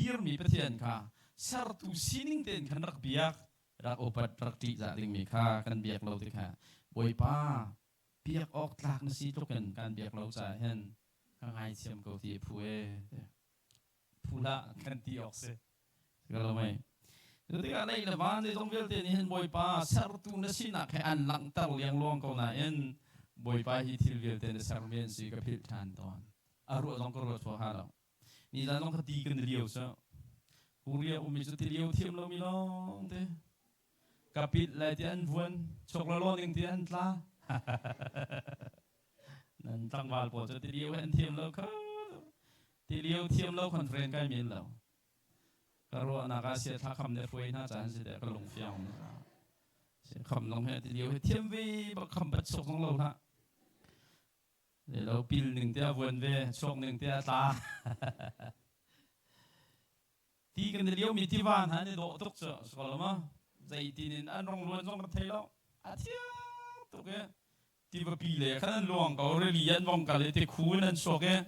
hir mi pathian kha sar tu sining ten khan rak biak rak opat rak ti za ding mi kha kan biak lo ti kha boi pa biak ok tlak na si tok kan biak lo cha hen ka ngai siam ko ti phue phula kan ti ok se kalau mai ketika lei la van de dong vel te ni hen boi pa sar tu na si na kha an lang tar liang long ko na en boi pa hi thil vel te na sar men si ka phil than ton aru dong ko ro so ha lo ni la dong ka ti kan riau sa kuria umi su ti riau thiam lo mi long te kapit la ti an vuan chok la lo ning ti an tla nan tang wal po ti riau an thiam lo kha ti riau thiam lo conference kai min lo karo na ka sia tha kham ne foi na chan si de ka long fiao na si kham long he ti riau thiam vi ba kham bat chok long lo na để lâu pin nâng tia vườn về chọc nâng tia ta tí cái này liêu mi tí van hả nên độ tốt sợ sợ lắm á dạy tí nên ăn rong luôn rong thấy lo à thiệt tốt cái tí vào pi lệ khăn luồng cầu rồi liền vòng cả lệ tí khu nên sọc cái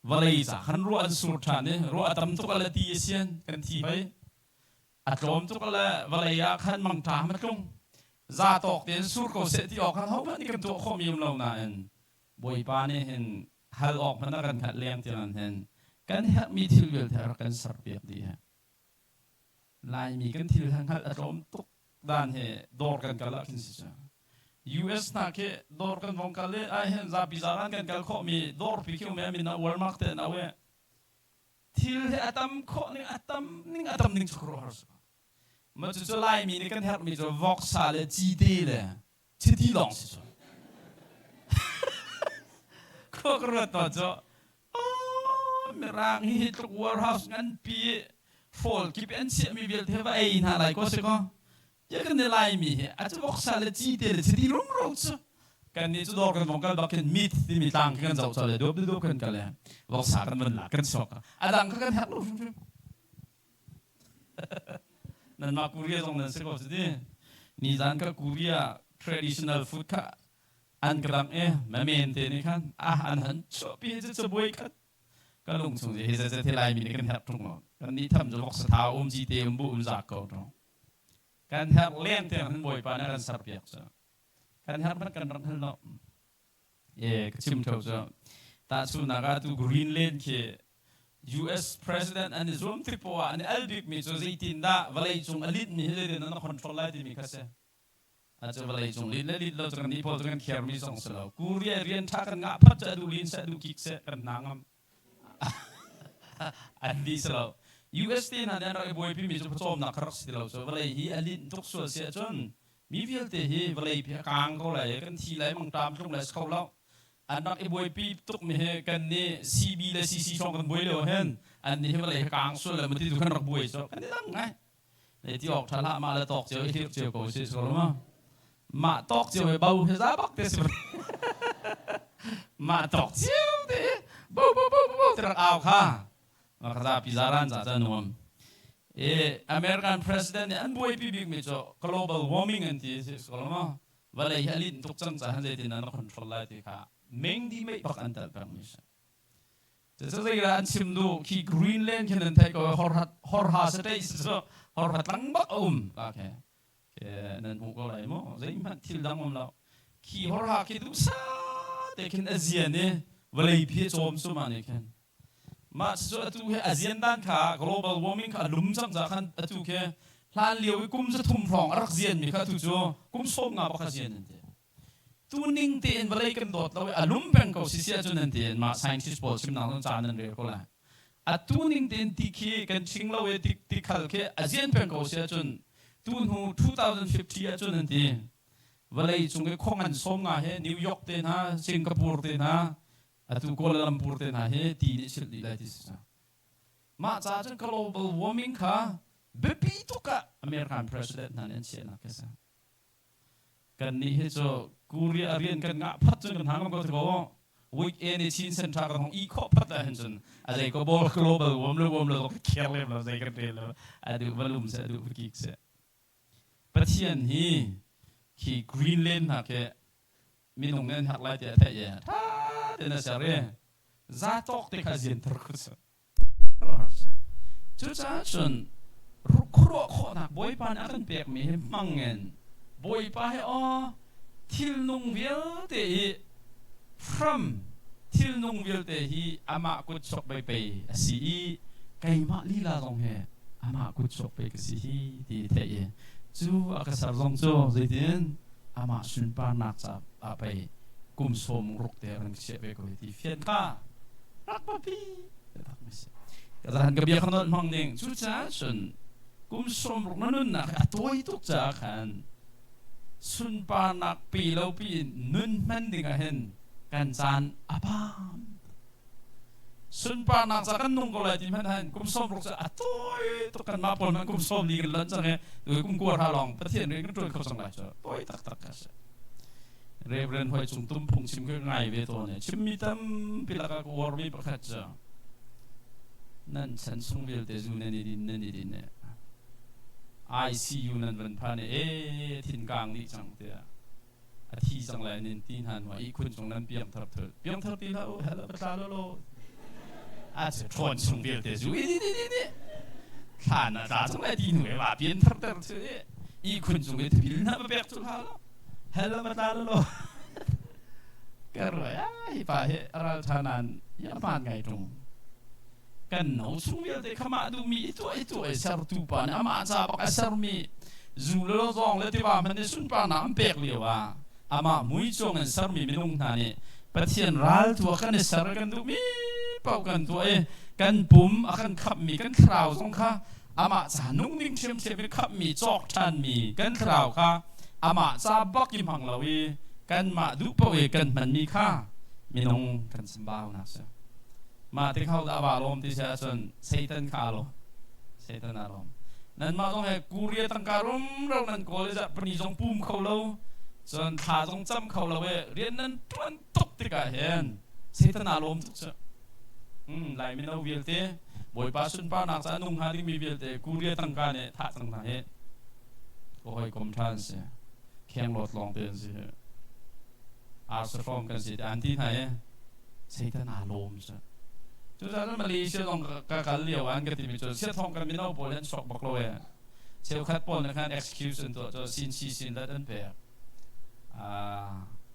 và lấy giả khăn ruộng ăn sụt thản đấy ruộng tầm tốt là tí xiên cần tí vậy à trộm tốt là và lấy khăn măng trà mất không ra tọc đến sụt cầu sẽ tí ở khăn hốc đi cầm tổ không im lâu nè boi pa ne hen hal ok mana kan khat lem tian hen kan ha mi thil vel thar kan sar pek di ha lai mi kan thil hang hal atom tuk dan he dor kan kala kin sa US na ke dor kan vong kale ai hen za bizaran kan kal kho mi dor pi kyo me mi na walmark te na we thil he atam kho ning atam ning chukro har sa ma chu lai mi ni kan har mi zo vok sa le ji de le chi di long sa kok rat aja merang hi truk warehouse ngan pi fol ki pen sia mi bil theva ai na lai ko se ko ya kan de lai mi a chu bok sa le ji de le ti rum ro chu kan ni chu dor kan mong kal bakin mit ti mi tang kan zau cha le do kan kal ya bok sa kan man la kan sok adang kan ha lu nan ma kuria jong nan se ko si ni zan ka kuria traditional food ka an kerang ma men te ni kan an han so pi je boi kan ka lung chung je he je te lai mi ni kan hap tung kan ni tham jo lok sa tha ji te bu za ko ro kan hap len te han boi pa na kan sar piak sa kan hap man kan rang hal no ka chim tho so ta su na ga tu Greenland ke US president and his room tripo an albik mi so zaitin da valai chung alit mi he na control la di mi kase aja balai chung lin lo chung ni pol chung kher mi song selo kuria rian tha kan nga phat cha du lin sa du kik se kan nangam an di selo UST na dan rai boy pi mi so chom na khrak si lo so balai hi alin tok so se chon mi vial te hi balai pi kang ko lai kan thi lai mang tam chung lai skau lo an nak e boy pi tok mi he kan ni CB la CC song kan boy lo hen an ni balai kang so la mati du kan rak boy so kan dang ngai le ti ok thala ma la tok je hi je ko si so ma ma tok chiều về bầu thì giá bắc thế rồi ma tok chiều thế bầu thì là ao kha mà cái giá pizzaran giá chân nuông American president anh bôi pi big mi cho global warming anh thì sao mà và lại hai lít tục chân giá hắn thì nó control lại thì kha mình đi mấy bậc anh ta bằng như thế thế sau đây là anh xemดูkhi Greenland khi nên thấy có hor ha sẽ thấy sao hor ha tăng bắc ok nên cũng có lại mà dễ mà thiếu đắng không nào khi họ hạ khi đúng sa để khi ASEAN này vậy phía trong số mà này khi mà số tu cái ASEAN đan cả global warming cả lúng chẳng ra khăn tu cái lan liều cái cũng sẽ thum phong ở ASEAN mình cả tu cho cũng số ngã bắc ASEAN này tu ninh tiền vậy cái đột đâu lúng bèn cầu xí xí cho nên tiền mà scientist bảo chim nào nó trả nên rồi có là tu ninh tiền thì khi cái chính lâu ấy thì khal cái ASEAN bèn cầu xí cho tuần hu 2050 cho nên thì vậy chúng cái không ăn sống à he New York tên ha Singapore tên ha tu Kuala Lumpur tên ha he thì đi xử lý lại thì sao mà cha chân global warming cả bepi tu cả American president nên chuyện là cái sao cần ní he cho Korea riêng cần ngã phát chân cần hàng có thể có weekend thì chín cent thang không eco phát là chân à đây có ball global warming care level là đây cái đấy là được volume sẽ được kích sẽประเทศนี้ที่ Greenland นะแค่มีตรงนั้นหักไล่แต่แท้ยังท่าเดินเสรีจ้าตอกที่ข้าเรียนทุกสิ่ง chú cha chun khro kho nak boy pan akan pek mi mangen boy pa he o thil nung vil te hi from thil nung vil te hi ama kut sok bai pai si kai ma li la long he ama kut sok bai ka si hi ti te ye chu akasar long cho zaitin ama sun pa nak sa apai kum som ruk te rang se be ko ti fian ka rak pa pi tak mes kazahan gabi khanot mang ning chu cha sun kum som ruk nanun nak atoi tuk cha khan sun pa nak pi lo pi nun man ding a hen kan chan apam sun pa nak sa kan nung ko la ti man han kum som ruk sa atoi tuk kan ma pon man kum som ni kan lan chang he kum ko ha long pathian ri kan tun khau sang la cha poi tak tak ka sa Reverend Hoi Chung Tum Phung Chim Ke Ngai Ve To Ne Chim Mi Tam Pilaka Ko War Mi Pakhat Cha Nan Chan Sung Vil Te Zu Ne Ni Din Ne Ni Din Ne ICU Nan Van Pa Ne Thin Kang Ni Chang Te A Thi Chang Lai Nin Tin Han Wa I Khun Chung Nan Piang Thap Ti La O Hello Ta Lo Lo A Che Chon Sung Vil Te Zu I Ni Ni Ni Khan Na Da Chang Lai Din We Wa Pian Thap Ter Che I Khun Chung Ve Te Bil Na Ba Bek Chu Ha Lo Hello matalo karo ya ipa he aral thanan ya pan ngai tung kan no sungwel de khama du mi itu sar tu pan ama cha bak asar mi zulo zong le ti ba man sun pa na pek liwa ama mui chong an sar mi minung na ni pathian ral tu kan sar kan du mi pau kan tu kan pum akan khap mi kan khrau song kha ama cha nung ning chem chem khap mi chok than mi kan khrau kha ama sa bakim hang lawi kan ma du pawe kan man mi kha minong kan sambao na sa ma te khau da ba lom ti sa son satan kha lo satan arom nan ma dong he kuria tang karum ro nan college pani jong pum khau lo son tha jong cham khau lo we rian nan tuan tok ti ka hen satan arom tu sa lai mi no vil te boy pa sun pa na sa nung ha ding mi vil te kuria tang ka ne tha chang na he ko hoi kom than se keng lot long ten si Arthur From kan si anti hai Satan alom sa chu sa nan Malaysia long ka kal liao an ka ti mi chu sia thong kan mi no pol han sok bak lo ya cheu khat pol na khan execution to sin si sin la dan pe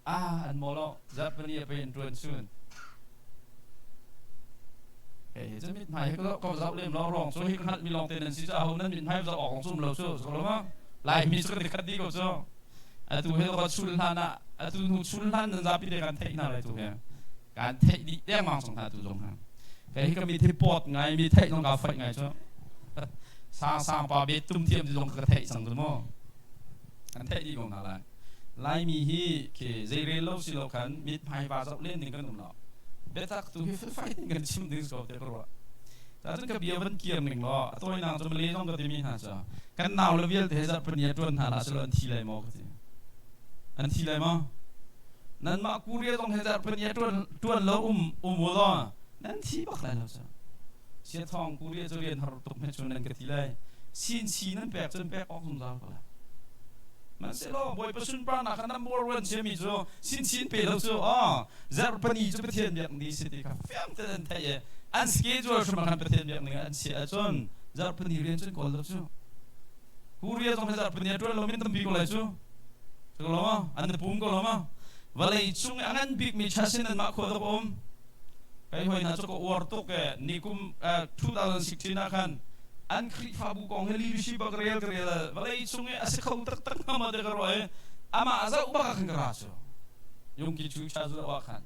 an mo lo Japanese pe in tron soon cái chứ mình hay có giáo lên lo rong số hi kan mi long ten si sa ho nan min hai za ong sum lo chu so lo ma lai mi su ka khat di ko so atu he ko sulhana atu nu sulhan nan zapi de kan thei na lai tu he kan thei di de mang song ta tu jong ha cái ka mi thi pot ngai mi thei nong ka phai ngai cho sang pa be tum thiam jong ka thei sang tu mo kan thei di gong na lai mi hi ke zai re lo si lo kan mi phai ba zau len ning kan num lo be tak tu he fighting kan chim ding so te ro ta chen ka bia ban kiam ning lo toi nang cho le jong ka ti mi ha cha kan naw lo viel te za pnia tron ha la so an thi lai mo ka ti an thi lai ma nan ma kuria tong he za pnia tron lo wo lo nan thi bak lai lo sa sia thong kuria cho rian har tuk me chun nan ka thi lai sin chi nan pek chen pek ok sum za ko la man se lo boy pa sun pa na kan number 1 che mi zo sin chin pe lo so za pani chu pe thian yak ni si ti ka fiam te an thai an schedule shuma kan pe thian yak ni an si a chon za pani rian chen ko lo chu kuria tong he za pani tron lo min tam bi ko lai chu lo ma an pum ko lo ma walai chung angan big mi chasin an ma kho do om kai hoi na ko war to ke nikum 2016 na kan an khri fa bu kong he leadership ba real walai chung e as khau tak tak ma de ro ama za u ba kan ra so yung ki chu cha zu wa kan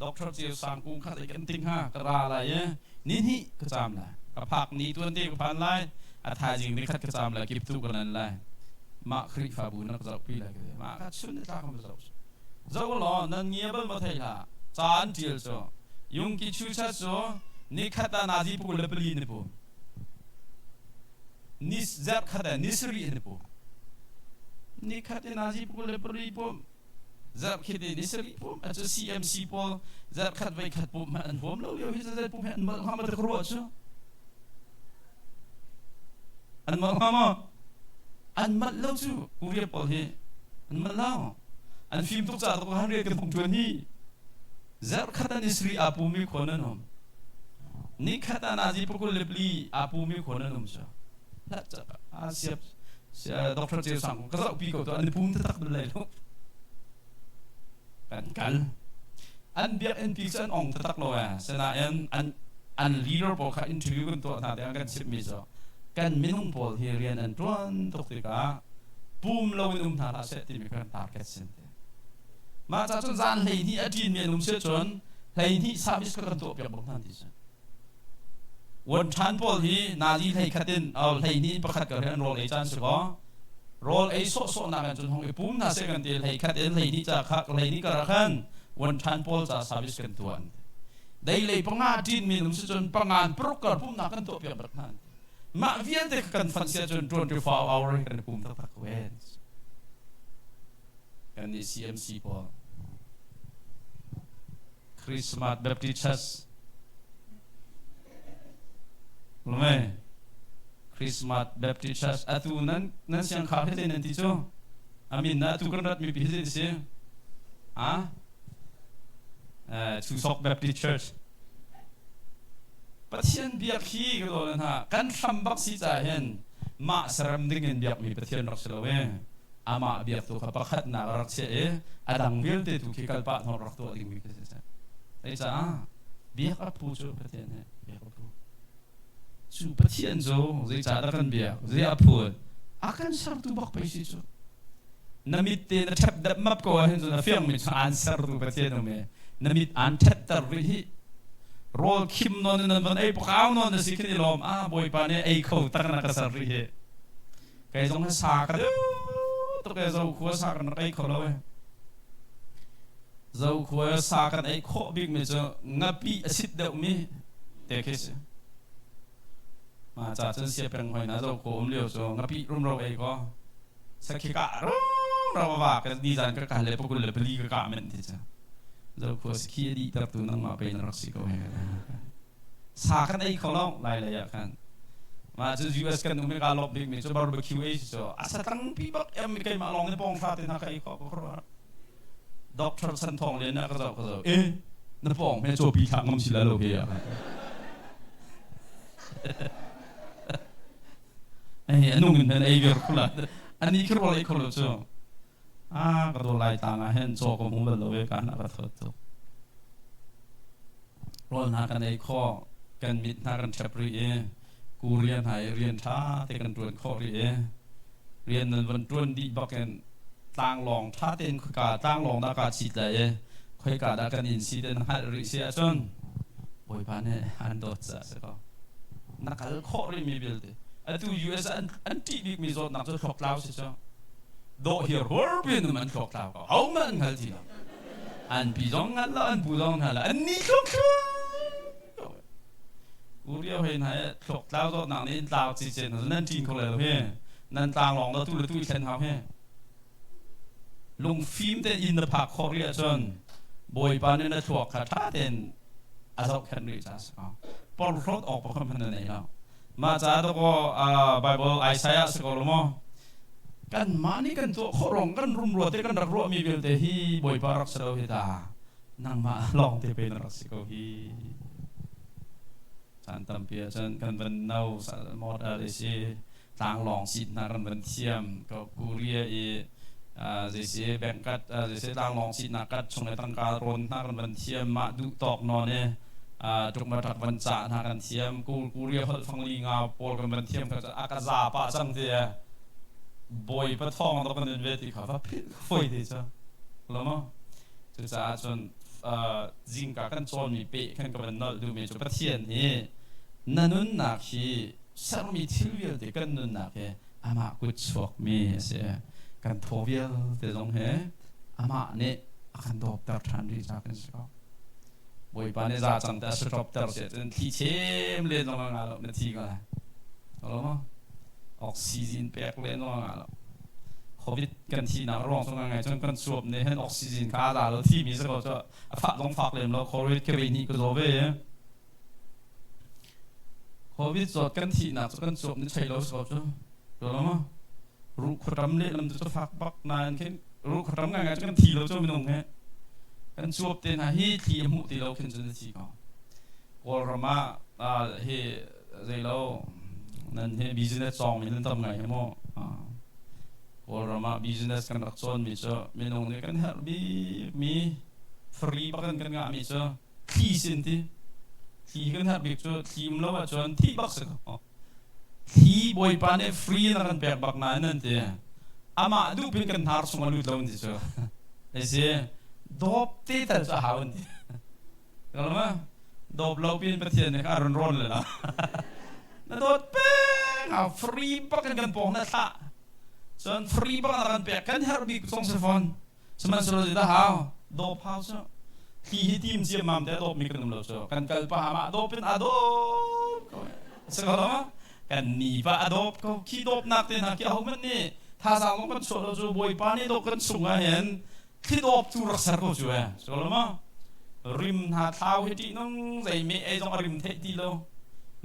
doctor ti sang kung kha te kan ting ha ra la ye ni hi ka cham la ka phak ni tuan ti ka pan lai a tha jing ni khat ka cham la kip tu kan lai ma khri fa bu na ka pi la ke ma ka chun ta ka ma zo lo nan ngie ba ma thai la chan til so yung ki chu cha so ni khata na ji pu le pli ni pu nis zat khata nisri ni pu ni khata na ji pu le pli pu zat khiti nisri pu a cho CMC pu zat khat vai khat pu ma an hom lo yo hi zat pu han ma ha ma de kro so an ma an mat lo chu kuria pol he an mat lao an film tuk cha to han re kan thong chuan hi zar khata ni sri apu mi khonan hom นี่ขัดนาจีพวกเล็บลีอาปูมีคนนั้นนุ่มจ้ะแล้วจะเสียบดอกเตอร์เจสังก็จะปีกตัวอันนี้พุ่งตักเป็นเลยลูกกันอันเบียร์อันพิกซ์อันองตักเลยสนาอันลีดเดอร์บอกเขาอินทิวกันตัวท่าเดียวกันสิบมิจ้ะกันมินุ่งพอลที่เรียนอันตวนตกติกาปุ่มเราอินุ่มท่าราเสติมีการตาร์เก็ตเส้นมาจากจนจานเลยที่อดีตมีนุ่มเสียจนเลยที่สามิสกันตัวเปียกบอกท่านที่จ้ะวันชันพอลที่นาจีเลยขัดดินเอาเลยนี่ประคัดกันเรื่องโรลเอจันสิก็โรลเอโซนักจนห้องปุ่มน่าเสียกันที่เลยขัดดินเลยนี่จะขัดเลยนี่ก็รักกันวันชันพอลจะสามิสกันตัวได้เลยปังงาจีนมีนุ่มเสียจนปังงานปลุกกันปุ่มนักกันตัวเปียกบอกท่านมาเวียนแต่กันฟันเสียจน24 hour กันปุ่มตักเวนกันใน CMC พอคริสต์มาสแบบที่ชัสรู้ไหมคริสต์มาสแบบที่ชัสอะตูนั้นเสียงขาดให้นั่นที่โจอามินนะตูกันรัดมีพิเศษเสียทูซอกแบบที่ชัสประเทศเบียกขี้ก็โดนฮะกันทำบักซีจ่าเห็นมาสรำดึงเงินเบียกมีประเทศรักษาเว้อามาเบียกตัวขับขัดหนักรักเสียอดังเวลเตตุขี้กัลปะนรักตัวดิ่งมีประเทศไอ้จ้าเบียกอัพูจูประเทศเนี่ยเบียกอัพูจูประเทศจูไอ้จ้าดักันเบียกไอ้อัพูอากันสารตุบักไปสิจูนามิดเตนทับดับมับก็เห็นจูนะฟิล์มมิชอันสารตุประเทศนั่นเองนามิดอันทับตริฮิโรลคิมนนมันไอ้พวกเขานนสิคิดลมบอยปานไอ้เขาตั้งนักสริเหใครจงให้สากันตัวใครจะขัวสากันไอ้เขาเลยจะขัวสากันไอ้ข้อบิ๊กมิจะงับปีสิทธิ์เดิมมีเด็กสิมาจากจนเสียเป็นหอยนะจะขัวเลี้ยวจะงับปีรุ่มเราไอ้ก็สักขี้กะเราว่ากันดีจังก็การเลี้ยพวกคุณเลี้ยไปลีก็กะมันที่จะเราควรสกีดีตัดตัวนั่งมาเป็นรักษาเขาให้สากันไอ้เขาลองไล่เลยกันมาจาก US กันอเมริกาลบบิ๊กมีจะบาร์บีคิวเอชจะอาศัยตั้งปีบักอเมริกามาลองในปองฟาตินักไอ้เขาก็รู้ด็อกเตอร์สันทองเลยนะก็จะนั่นปองไม่โจปีขังมันสิแล้วโอเคอะไอ้นุ่งเงินไอ้เรื่องคุณละอันนี้คืออะไรเขารู้จักก็โดนไล่ตามมาเห็นโจก็มุ่งไปเลยกันก็ทอดตัวรอนหากันไอ้ข้อกันมิดหากันชับรีกูเรียนหายเรียนช้าแต่กันตรวจข้อรีเรียนนั้นวันตรวจดีบักกันต่างหลงท่าเต้นกาต่างหลงนักการจิตเลยค่อยการกันอินซีเดนหัดริเซียจนบอยพันเนี่ยอันโดดซะสิก็นักการข้อรีมีเบลต์อะตู US อันที่บิ๊กมีโซนนักจะช็อกลาวสิจ้าโดเฮียร์วอร์บินมันช็อกลาวก็เอามันหัลทีละอันปีจงหัลละอันปูจงหัลละอันนี้ช็อกกูเรียกเห็นให้ช็อกลาวตัวนักนี้ลาวจีเจนนั่นจีนเขาเลยเพ่นั่นต่างหลงแล้วตู้เซนเขาเพ่ลงฟิล์มเต้นอินเดอร์พาร์คคอเรียจนบอยปานนี่นะชัวร์ขาดเต้นอาศัยแค่นี้จ้าสิพอรถออกไปคนพันธุ์ไหนแล้วมาจากตัวก็ไบเบิลไอซายาสกอลมั้งกันมานี่กันตัวขรองกันรุมรัวเตกันรักรัวมีเบลเตฮีบอยปารักษาเราเหตานั่งมาลองเตเป็นรักสิโกฮีฉันทำเพียฉันกันเป็นเน่าสารมอดอะไรสิต่างลองสินากันเป็นเทียมก็กูเรียเสียแบ่งกัดเสียต่างลองสินากัดช่วงในตั้งการรนนากันเป็นเทียมมาดูตอกนอนเนี่ยจงมาถักบรรจานากันเทียมกูเรียกฟังลีงาปอลกันเป็นเทียมก็จะอากาศปะจังเดียบอยปะทองเราเป็นเวทีเขาว่าไฟดีจ้ะแล้วมั้งจะจนจิงกับกันจนมีเป๊ะกันกับเป็นนอดูมีจุดประเทียนนี่นั่นนู่นนักที่สารมีทิวเวลเด็กกันนู่นนักเฮอามากุศลมีเสียกันทวีลเดี๋ยวตรงเฮอามาเนี่ยอาการตอบตัดทันดีจากกันสิครับบอยปานเนี่ยจะจังแต่สต็อปตัดเสร็จที่เชื่อมเลยตรงนั้นแล้วนาทีก็ได้แล้วมั้งออกซิเจนแปลกเลยตรงนั้นแล้วโควิดกันที่น่าร้องตรงนั้นไงจนกันสวบเนี่ยเห็นออกซิเจนขาดแล้วที่มีสักก็จะฝากลงฝากเลยแล้วโควิดแค่นี้ก็จบเลยโควิดจอดกันที่น่าจะกันสวบนี่ใช่แล้วสวบจ้ะแล้วมั้งรู้คำเล่นมันจะฝากบักนานแค่รู้คำงานกันที่เราจะไม่ต้องแค่กันสวบเต็นหาฮีที่มุติเราขึ้นจนทีก่อนวอลมา เฮใจเรานั่นเฮ business สองมีนั่นทำไงฮะโมพอเรามา business กันรักษามีเจอมีน้องนี่กันฮะมีฟรีบักันงามีเจอที่สินที่กันฮะบิ๊กเจอทีมเราว่าจนที่บักสักที่บอยปานฟรีนั่นกันแปลกบักนั่นนั่นเองอามาดูเป็นกันหาสมาลุดลงที่เจอเอเซ่ดอบตีแต่จะหาวันที่kalau mah doblau pin pertian ni karun ron le lah. Na dot peng free pa kan pong na ta. Son free pa kan pe kan har bi song se phone. Seman solo da ha dop house. Hi tim sia mam te dop mi kan lo so. Kan kal pa ma dop pin adop. Kalau mah kan ni pa adop ko ki dop nak te na ki au man ni. Tha sang lo kan solo jo boy pa ni dop kan sunga hen. Ki dop tu rak sar ko jo ya. Kalau mahริมหาเท้าให้ที่น้องใจไม่ไอ้ต้องริมเทที่เรา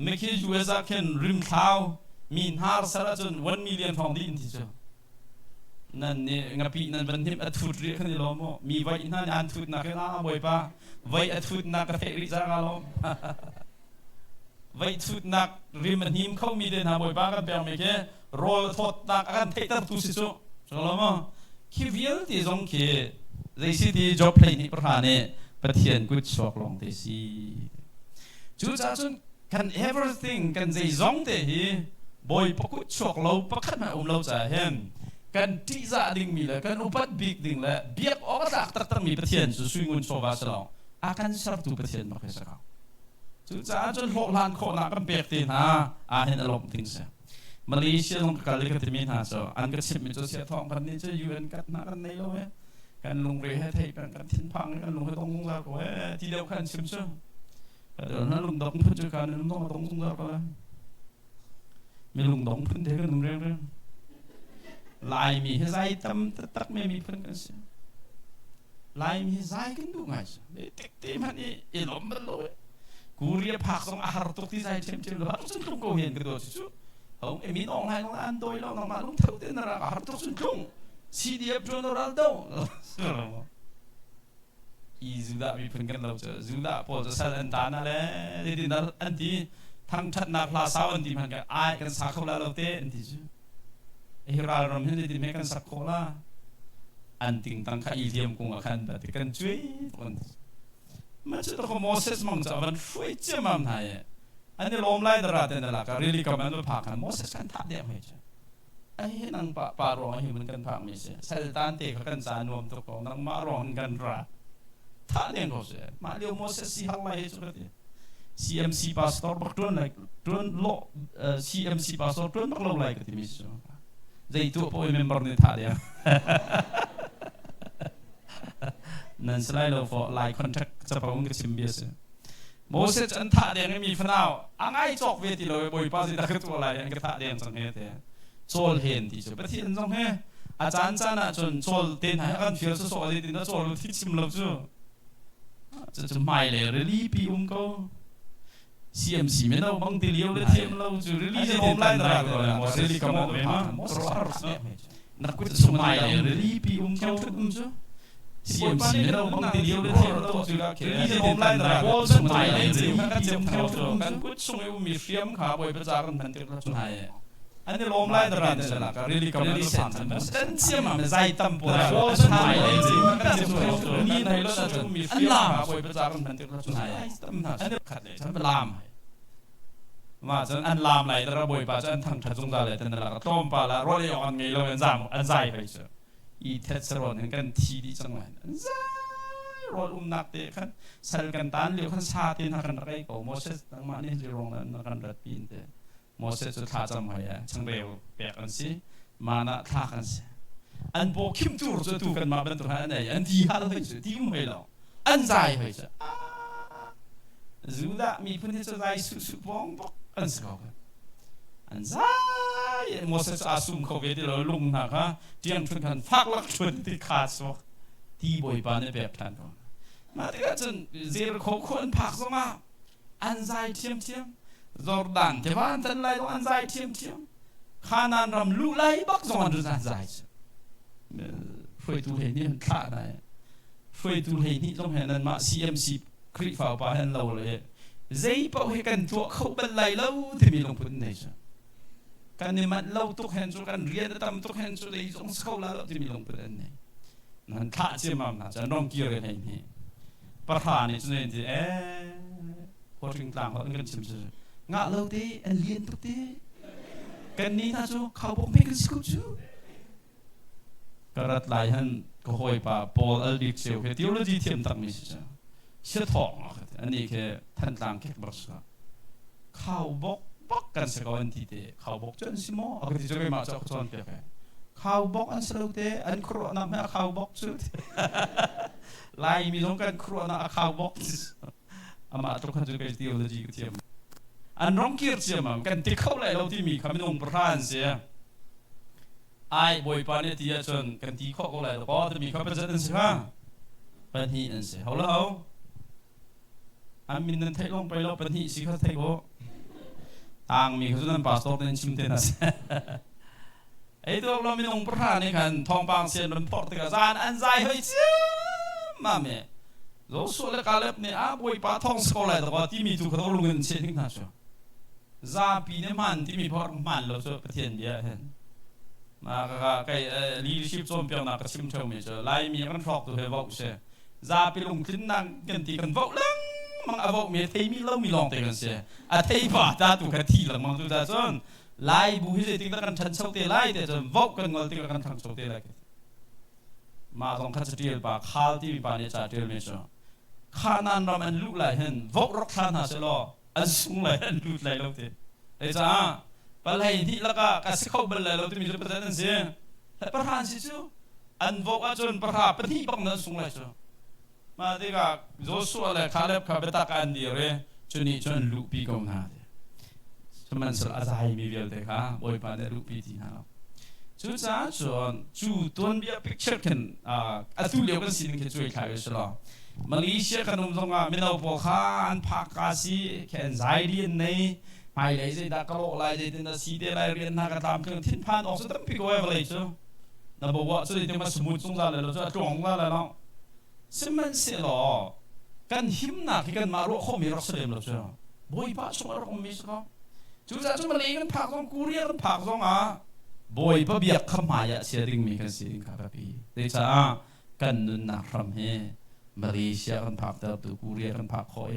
ไม่คิดอยู่ว่าจะเข็นริมเท้ามีหาสารจน1 million ฟองดินที่เจ้านั่นเนี่ยงับปีนั่นเป็นที่อัดฟุตเรียกนี่ล้อมมีไว้นั่นอัดฟุตนักน่าบ่อยป่ะไว้อัดฟุตนักกาแฟริจาร์ล้อมไว้ฟุตนักริมมันหิมเข้ามีเดินหาบ่อยป่ะกันเปล่าไม่แค่โรลทอดนักกันเทตัดตุสิโจ้ใช่ล้อมคิดวิลที่ตรงเกี่ยใจสิที่จบเพลงนี้ประธานเนี่ยประเทศกุศลลงเตสีจู่จ้าจนกัน everything กันใจจงเตหีบอยปกุศลเราประคันมาเราจะเห็นกันที่จะดิ่งมีเลยกันอุปัตบิกดิ่งเลยเบียกออกจากตั้งมีประเทศสุดงุนโชวาสลองอาการสลับตัวประเทศมาแค่สักเขาจู่จ้าจนโลกลานโคนักกันเบียกตีนฮะเห็นอารมณ์ทิ้งเสียมาเลเซียลงกาลิกติมินฮะจ้าอันก็ชิมมิจะเสียทองกันนี่จะอยู่กันนักกันในโลกกันลงเรือให้ไทยกันทิ้งพังกันลงให้ตรงลาก็ที่เดียวกันชิมเชื่อเดี๋ยวนั้นลุงดองพื้นจุกันลุงต้องมาตรงลาก็มีลุงดองพื้นเดียวกันลุงเรื่องลายมีให้ใจตั้มตักไม่มีพื้นกันสิลายมีให้ใจกันดูไงสิติ๊กติ๊มันนี่ล้มมันเลยกูเรียกผักสองอาหารตุกที่ใจเชื่อเลยharus untuk kau ห็นกันด้วยสิเอาเอ็มินองให้น้องอันโดยเราน้องมาลุงเท่าเดินน่ะอาหารตุกสุดจงCDF Ronaldo Izuda mi pengkan lau je Zuda po je salan tanah le Jadi nar anti Thang chat na plaza anti man kan ai kan sakola lau te anti je Ihral ram hen jadi mekan sakola Anting tang ka idiom kung akan berarti kan cuy Macam tu ko Moses mang jawan fui je mam naya Ani lom lai darat en la ka really kaman pakan Moses kan tak dia mejaไอ้นางปารองให้มันกันพังไม่ใช่เซลตันเตะกันสานวมตัวของนางมารองกันราท่าเลี้ยงเขาเสียมาเลี้ยวโมเสสสิฮัลไลให้สุดที่ CMC pastor บักดวนไลดวนโลCMC pastor ดวนบักโลไลกันที่มิสซ์ใจตัวพ่อเมมเบอร์นี่ท่าเลี้ยงนั่นสไลด์เราพอไลคอนแทคจะพังกันชิมเบียส์โมเสสอันท่าเลี้ยงไม่มีฟันเอาอังไอจอกเวทีเราบ่อยป้าสิตะกันตัวไลอันก็ท่าเลี้ยงสังเกตเองโซลเห็นที่จะประเทศตรงนี้อาจารย์จ้าน่ะจนโซลเต้นให้กันเฟียร์โซลที่นั่นโซลที่ชิมเราจู่จะไม่เลยเรื่องปีก็ CMC ไม่ต้องบางทีเลี้ยวเลยที่เราจู่เรื่องที่ผมไล่ตลอดเลยมอสเรื่องก็มองไม่มานักกุศลไม่เลยเรื่องปีก็CMC ไม่ต้องบางทีเลี้ยวเลยที่เราจู่เรื่องที่ผมไล่ตลอดมอสไม่เลยเรื่องก็กันกุศลไม่มีเฟียมขาบอยประจากันพันธุ์ละจุดไหนอันนี้ล้มไล่ตลอดเลยล่ะก็เรื่องกำลังสั่นมันเส้นเสียมันใจตั้มปวดหัวใช่จริงมันก็จะเป็นนี่ในรถจะมีฟิล์มมาไว้ประจานมันติดรถจุดไหนตั้มหน้าอันนี้ขัดเลยฉันเป็นลามว่าฉันอันลามไหลแต่ระบายป่ะฉันทางถัดจงได้เลยแต่นั่นแหละก็ต้มปลาละรถยังอันงี้เราอันซ้ำอันใจไปเชียวอีเทสโรนกันทีดีจังเลยอันใจรถนักเตะกันเซลกันตันเลี้ยวกันชาตินักกันไรก็โมเสสตั้งมาเนี่ยจะลงนั้นนักกันรัดปีนเตะโมเสสจะท่าจำไว้ช่างเร็วเปียกกันสิมานะท่ากันสิอันโบคิมตูร์จะตูกันมาเป็นตัวไหนอันที่ฮัลให้สิที่ไม่หรอกอันใจให้สิจูดามีพื้นที่จะใจสุดๆบ้องบอกอันสกกันอันใจโมเสสอาซุมเขาเวทีเราลุงนะคะเจียงชนกันฟักลักชนที่ขาดสวกที่บอยปานในแบบทันก่อนมาที่กันจนเจอเขาคนผักสมาอันใจเทียมจอร์แดนที่บ้านท่านไล่ตัวอันใจเทียมขานันรำลุไล่บักจอนดูอันใจช่วยดูเห็นนี่มันขาดได้ช่วยดูเห็นนี่ต้องเห็นนั่นมา CMC คลิปฝ่าไปเห็นเราเลย dây bao hay cần chuộc khâu bên lại lâu thì mình lồng phun này chứ cần niệm mặt lâu tục hẹn cho cần riêng tâm tục hẹn cho đấy giống khâu lâu thì mình lồng phun nàyนั่นข้าเชื่อมั่นนะจะน้องเกี่ยวกันนี่ประธานนี่จะเนี่ยพอถึงกลางเขาต้องกันชิมชิมงะเราดีอันเลียนตุกดีกันนี้นะจูเขาบอกไม่กันสิกูจูกระไรฮันก็คอยป่าปอลอัลดิกเซลคือทีโอโลจีเทียมตั้งมิสจ้ะเชื่อทองอ่ะอันนี้คือท่านต่างแค่บอกว่าเขาบอกกันสักวันที่เดียเขาบอกจนสิโม่เอาที่จะไปมาจากจอนเปียกเขาบอกอันสรุปเดอันครัวน้ำให้เขาบอกสุดไล่มีสองกันครัวน้ำเขาบอกอามาตรงกันจะเป็นทีโอโลจีก็เทียมอันร้องเกียร์เทียมกันที่เขาเลยเราที่มีคำนงประธานเสียไอ้บอยปานเนี่ยที่จะจนกันที่เขาเลยก็จะมีคำเป็นเส้นเสียเป็นที่นั่นเสียเขาแล้วอันมีนั่นเทลงไปแล้วเป็นที่สิเขาเทก็ต่างมีเขาจะนั่นปาสโต้นั่นชิมเทนัสไอ้ตัวเราไม่ต้องประทานในการทองบางเสียนมันพอดกับจานอันใจเฮ้ยจ้ามาเม่เราส่วนละการเล็บเนี่ยบอยปาทองสกอลเลยแต่ว่าที่มีทุกคนต้องลงเงินเสียทิ้งหน้าชัวซาปีเนี่ยมันที่มีพอร์มันเราจะประเทศเดียวเห็นมาก็ไอ้leadership จอมเปียงนักชิมเชื่อมเจอไล่มีกันฟอกตัวเฮวอกเสียซาปีลงขึ้นนั่งกันตีกันวอกลังมังอวอกมีเทมีเล่ามีลองเตะกันเสียเทป่าตาตุกทีหลังมังตุตาจนไล่บุหิติกันทันโชคเตไล่แต่จนวอกกันงอติกันทันโชคเตไล่มาตรงคันสตีลป่าข้าวที่มีป่าเนี่ยจ่าเดียลไม่ชัวข้านันเรามันลุกไหลเห็นวอกรักษาหน้าเสลออันสูงไหลอันลุกไหลเราเตะไอ้จ้าปลายที่แล้วก็กระสิเขาเบลเลยเราที่มีจุดประเด็นเสียประธานสิจูอันวอกจนประธานเป็นที่บังนั้นสูงเลยจูมาที่ก็โจชัวเลยข้าเล็บข้าเบตักอันเดียวเลยจนนี่จนลุกปีกองนาเดียสมันสลาใจมีเวลเด็กฮะบอยปานเดลุกปีที่นาจูจ้าจนจูตัวนี้พิกเชอร์กันตุเลียวกันสิ่งที่ช่วยขายก็แล้วมาเลเซียกันนุ่มตรงอ่ะไม่เอาพอข้านพักกาซีแค่ใจดีนี่ไม่เลยสิดักโลกอะไรจะเป็นสีเดลายเรียนนักตามเครื่องทิ้งผ่านออกสุดตั้งพิกไว้เลยจ้ะนั่นบอกว่าสุดที่มาสมุดสงสารเลยเราจะจงว่าเลยเนาะซึ่งมันเสียหรอกันหิมหนักกันมาโรคข้อมีรักเสริมเราจ้ะบ่อยป้าสมัยเราไม่ใช่ครับจุดจุดมาเลยกันผักสองกูเรียกันผักสองบ่อยป้าเบียกขมายเสียดิ่งมีกันเสียดิ่งครับพี่แต่จ้ากันนุนนักรำเฮมาเลเซียกันผักเติบโตกูเรียกันผักคอย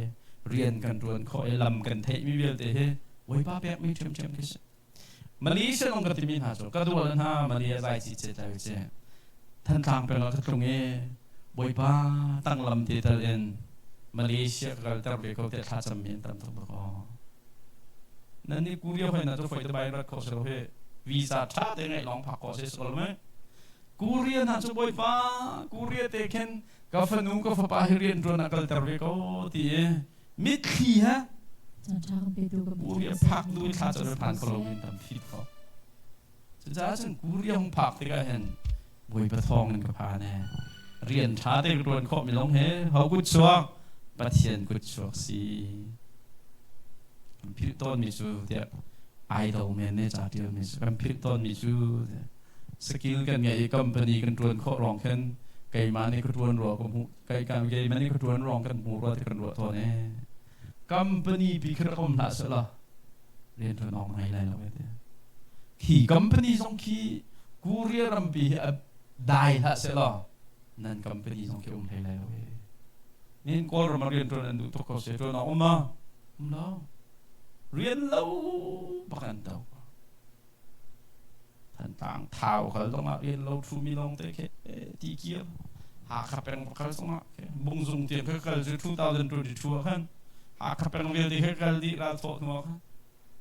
เรียนกันรวนคอยลำกันเทมีเวลเตะไว้ป้าแบบไม่เชื่อมกันมาเลเซียลงกันที่มีหาจุก็ดูแล้วนะมาเลเซียใจจิตใจเจ้ท่านทางเป็นเราตรงนี้ไว้ป้าตั้งลำที่ตะเอ็นมาเลเซียก็จะไปเขาจะท่าจำเมียนตามตัวก็นั่นนี่กูเรียกให้นะจะไฟตะไบรักเขาเสียเลยวีซ่าท่าแต่ไงลองผักก็เสียสกอลไหมกูเรียนนะจะไว้ป้ากูเรียนแต่เข็นก็ฝันนุ่งก็ฝันไปเรียนตัวนักการตะไปเขาที่มิดขี้ฮะกูเรียนผักดูท่าจะผ่านกลางวินตามฟิตเขาจะฉันกูเรียนผักที่ก็เห็นบวยประทองนั่นก็พาแน่เรียนท่าแต่รวนข้อไม่ลงเฮ้เขากุศลปะเทียนกุศลสิพิจต้นมีจูเดียไอดอลแมนเนี่ยจ่าเดียวมีจูพิจต้นมีจูสกิลกันไงกัมปนีกันรวนข้อรองขึ้นไก่มานี่ก็รวนรัวกับหูไก่การไก่มานี่ก็รวนรองกันหูรัวที่กันรัวตัวเนี่ยกัมปนีปีขึ้นคมหลักสุดละเรียนตัวน้องไงไรเราเนี่ยขี่กัมปนีสองขี่กูเรียนรำปีได้หลักสุดละนั่นกัมปนีสองขี่ไงไรเราเนี่ยนี่ก็เรามาเรียนตัวนั้นดูตัวเขาเสียตัวน้องมาเรียนแล้วประกันเต่าท่านต่างเท้าเขาต้องมาเรียนเราทูมีลองเตะตีเกียร์หาขับเป็นเขาต้องมาบุ้งซุงเตียนเขาเกิดจะ2022กันหาขับเป็นเรียนที่เขาเกิดที่เราโตมา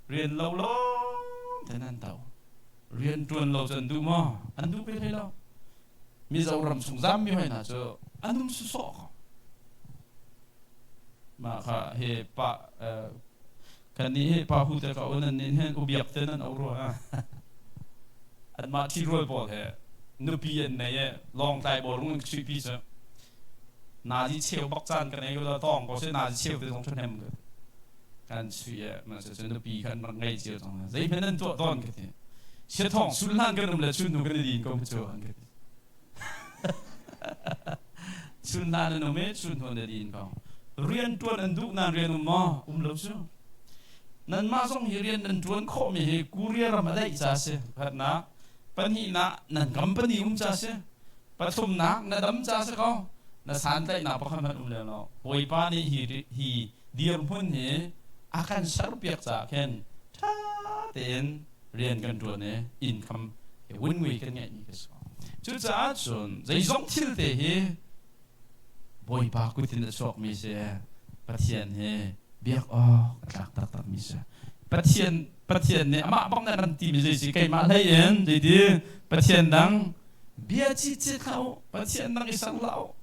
เรียนเราแต่นั่นเต่าเรียนจนเราจนดูมาอันดูไปเลยเรามีเรารำสุงซ้ำมีไหมนะเจ้าอันดูสุดสอกมาค่ะเฮปะกันนี้พาหูแต่เขานั่นนี่เห็นอุบยับเท่านั้นเอารัวอันมาที่รัวบอลเหรอนุปีนเนี่ยลองใจบอลลงชีพิษนาที่เชี่ยวบักจันกันเองก็ต้องก็ใช่นาที่เชี่ยวที่ต้องชนแฮมกันการช่วยมันจะนุปีกันมันไงเจียวตรงนั้นแต่เป็นนั่นตัวต้นกันที่เชี่ยวทองสุดล้านกันมันเลยชุนนุ่งกันดีก็ไม่เจอกันชุนล้านนั่นไม่ชุนคนดีก็ rian tuan anduk na rian mo lo su nan ma song hi rian nan tuan kho mi he kuria ramadai cha se na pani na nan company cha se pathum na dam cha se ko na san tai na pa khan le no poi pa ni hi dir mun he akan sarpiak cha ken tha ten rian kan tuan ne income he win wi kan ngai ni ke so chu cha chun zai zong thil te hi boy pa ku tin sok mi se pathian he biak tak mi se pathian ne ama bang na ran ti mi se kai ma lai en di pathian dang bia chi khau pathian dang isang lao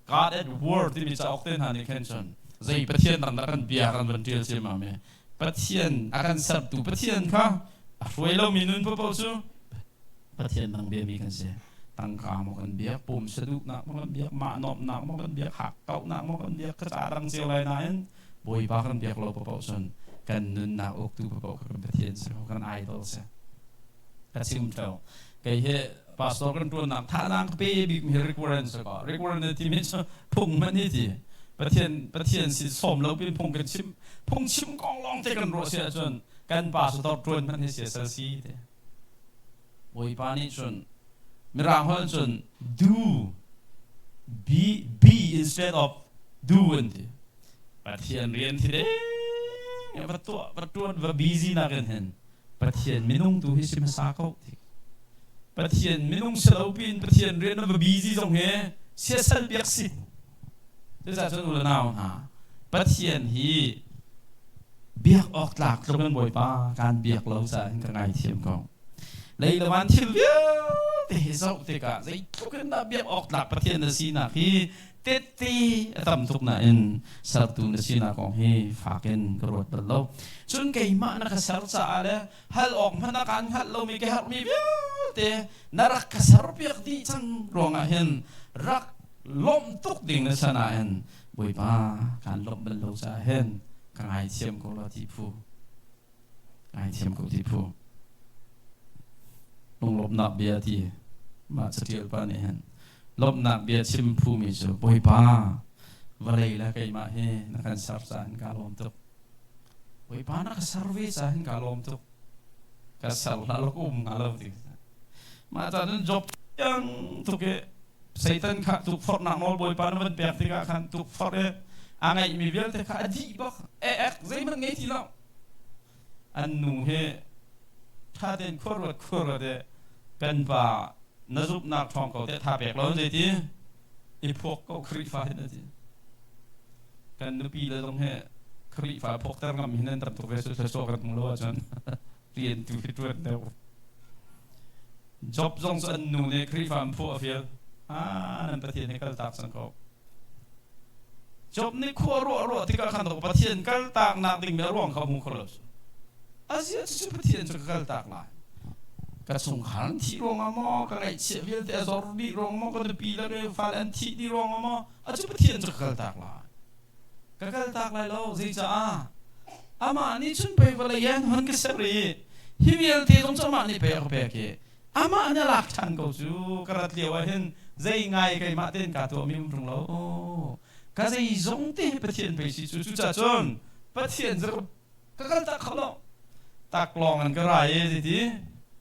God at word ti mi cha ok ten han ni ken chon zai pathian dang na kan bia kan ban til se ma me pathian akan sab tu pathian kha a roi lo minun po chu pathian dang bia mi kan se tăng ca một con biết bùm sẽ đúc nặng một con biết mạ nộp nặng một con biết hạc cậu nặng một con biết cái trả đăng siêu lại này bồi ba con biết lâu bảo xuân cần nương nào ốc tu bảo con biết thiên sẽ con idol sẽ cái sim trâu cái hệ pastor con tuần nặng thà năng bê bị mi recurrent sẽ có recurrent thì mình sẽ phùng mình đi thì bất thiên sẽ xóm lâu bên phùng chim con long thế con rồi sẽ xuân cần pastor tuần mình sẽ sơ si thế bồi ba ní xuân mirang hol chun do be instead of doing thi pathian rian thi de patuan busy na kan hen pathian minung tu hi sim sa ko thi pathian minung selo pin pathian rian na busy jong he sia sal biak si te sa chun ul naw ha pathian hi biak ok lak trong boi pa kan biak lo sa ka ngai thiam ko lei lawan thil te zau te ka zai token na biak ok lak pathian na sina hi teti atam tuk na in sartu na sina kong hi fakin karot balo chun kay ma na kasar sa ala hal ok manakan hal lo mi kahar mi te narak kasar biak di chang ronga hen rak lom tuk ding na sana hen boy pa kan lom balo sa hen kangai thiam ko lo ti phu kangai thiam ko ti phu lom nak bia ti ma setil pa ni hen lom nak bia chim phu mi so boy pa valai la kai ma he na kan sar san ka lom tuk boy pa na ka sarve san ka lom tuk ka sal la lo ngalo ti ma ta nun job yang tuk e satan ka tuk for na mol boy pa na ban pek ti ka kan tuk for e angai mi vel te ka di bak zai man ngai ti lo an nu he tha den khor de kan ba na zup nak thong ko te tha pek lo je ti I phok ko khri fa na ti kan nu pi le dong he khri fa phok tar ngam hinan tam to ve so kan mong lo chan rien tu fi tu de job jong san nu ne khri fa pho afiel nan pathian ne kal tak san ko job ni kho ro ti ka khan to pathian kal tak nak ding me rong kha mu kholos asia chu pathian chu kal tak la ka sung khan thi rong amo ka ngai che vil te zor di rong mo ka de pi la re fal an thi di rong amo a chu pathian chu kal tak la ka kal tak la lo zi cha ama ni chun pe wala yan hon ke sabri hi vil te jong chama ni pe pe ke ama na lak chan ko chu karat lewa hen zai ngai kai ma ten ka to mi rong lo ka zai zong te pathian pe si chu cha chon pathian zer ka kal tak khalo tak long an ka rai e ti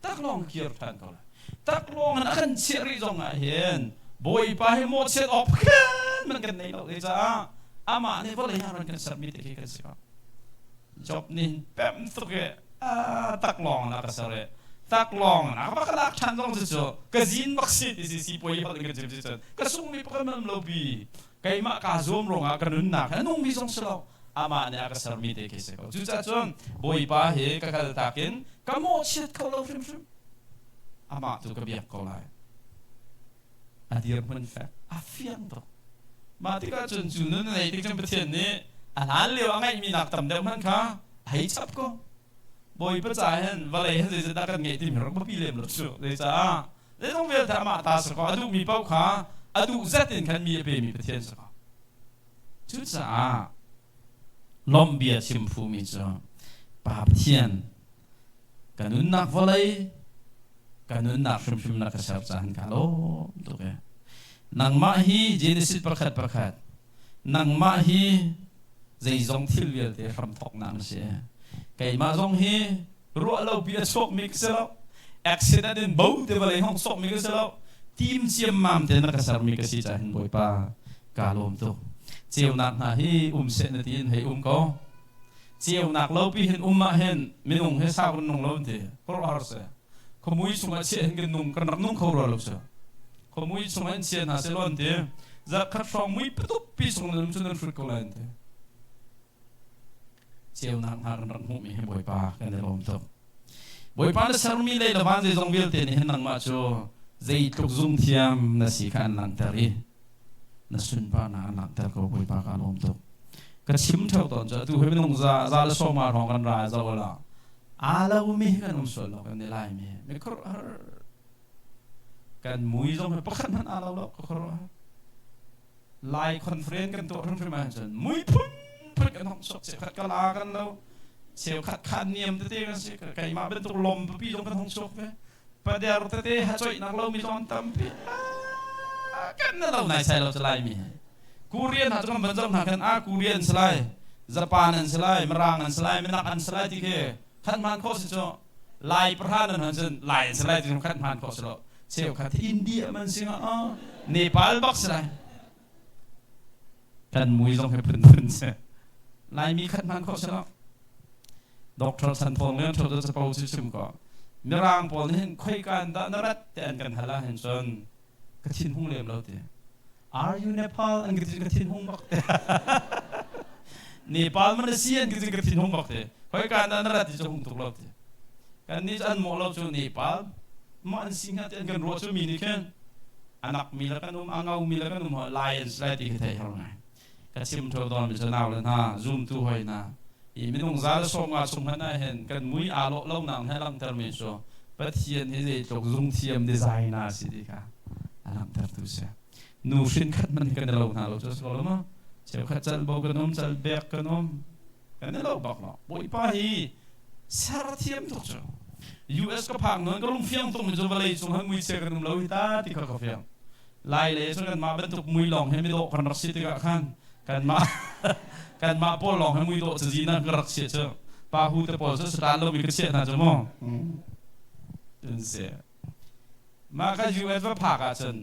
tak long kier tan ko tak long an akan seri jong a hen boy pa he mo set op kan man kan nei lo cha ama ne bo le han kan submit ke ka sa job ni pem to ke tak long na ka sare tak long na ba ka lak chan jong chu ka zin bak si si boy ba ngi jim jim ka sung mi pa man lo bi kai ma ka zoom rong a kan nun na ka nong bi jong slo ama ne aka submit ke sa ko chu cha chon boy pa he ka kal takin ka mo chet ko lo frim ama tu ka biak ko lai adir mun fa afiang to ma ti ka chun chun nun nei ti chang pathian ni an leo angai mi nak tam de man kha hai chap ko boy pa cha hen vale hen je da kan ngai ti mi ro ba pi lem lo chu le cha le dong vel ta ma ta sa ko adu mi pau kha adu zatin kan mi pe mi pathian sa ko chu cha lom bia chim phu mi cho pa pathian kanun nak volai kanun nak shum nak kasar chan ka lo to ke nang ma hi Genesis pakhat nang ma hi zai zong thil vel te ram thok nam se kai ma zong hi ro lo bi chok mix lo accident in bow te vale hong sok mix lo team chiam mam te na ka sar mi ka si cha hin boi pa ka lom to chiu nak na hi se na tin hei ko chiu nak lo pi hin ma hen minung he sa kun nung lo te kor har se khomui sunga che hin nung kan nung khor lo se khomui sunga che na se lon te za khat song mui putup pi sung nam chun fur ko lan te chiu nak ha kan hu mi he boi pa kan lom to boi pa na sar mi le la van ze zong vil te ni hin nang ma cho zai tuk zum thiam na si kan lang tari na sun pa na lang tar ko boi pa ka lom to ka chim thau ton cha tu he nong za la so ma rong kan ra za wala ala u mi kan um so lo kan ne lai mi kor kan mui zong pa kan man ala lo ko kor lai conference kan to ron ma chan mui phun phun kan hong sok se khat ka la kan lo se khat khan niam te kan se kai ma ben to lom pi zong kan hong sok ve pada rute ha choi nak lo mi zong tam pi kan na lo nai sai lo lai mi Korean ha jong ban jong ha kan Korean slai Japan an slai Marang an slai Menak an slai ti ke khan man ko se cho lai prahan an chen lai slai ti khan man ko se lo seo khat India man singa Nepal bak slai kan mui jong he pun se lai mi khan man ko se lo Dr. Chan Phong le thoจะปอสิชุมก็มีรางปอนี่ค่อยกันดะนรัตแต่อันกันหละเห็นจนกระทินหงเลมเราติAre you Nepal อันกระทินหงบักเตNepal มันเสียนกระทินหงบักเตค่อยกันดะนรัตที่จะหงตุกเราติกันนี่อันหมอเราจู Nepal มันสิงหะแต่อันกันรัวจูมีนี่แค่anak mi la kan angau mi la kan lions la ti thai har ngai ka sim tho don mi chanaw la na zoom tu hoi na i minung za so nga chung hana hen kan mui a lo lo nang ha lang ter mi so pathian he je tok zoom thiam design na si di ka alam ter tu se nu shin khat man kan lo na lo so lo ma che khat chal bo kan nom chal bek kan nom kan lo bak lo boi pa hi sar thiam tok cho US ก็พังนั้นก็ลงเฟียงตรงมันจะมาเลยส่งให้มวยเสียกันเราที่ตาที่เขาเฟียงไล่เลยส่งกันมาเป็นตุกมวยหลงให้ไม่โดนคนรักสิทธิ์กันกันมาพอหลงให้มวยโดนจะจีน่าก็รักสิทธิ์เจ้าป้าหูแต่พอจะสตาร์ทเรามีกระเสียนะจ๊ะมั้งเป็นเสียมาก็ US ว่าพักอ่ะฉัน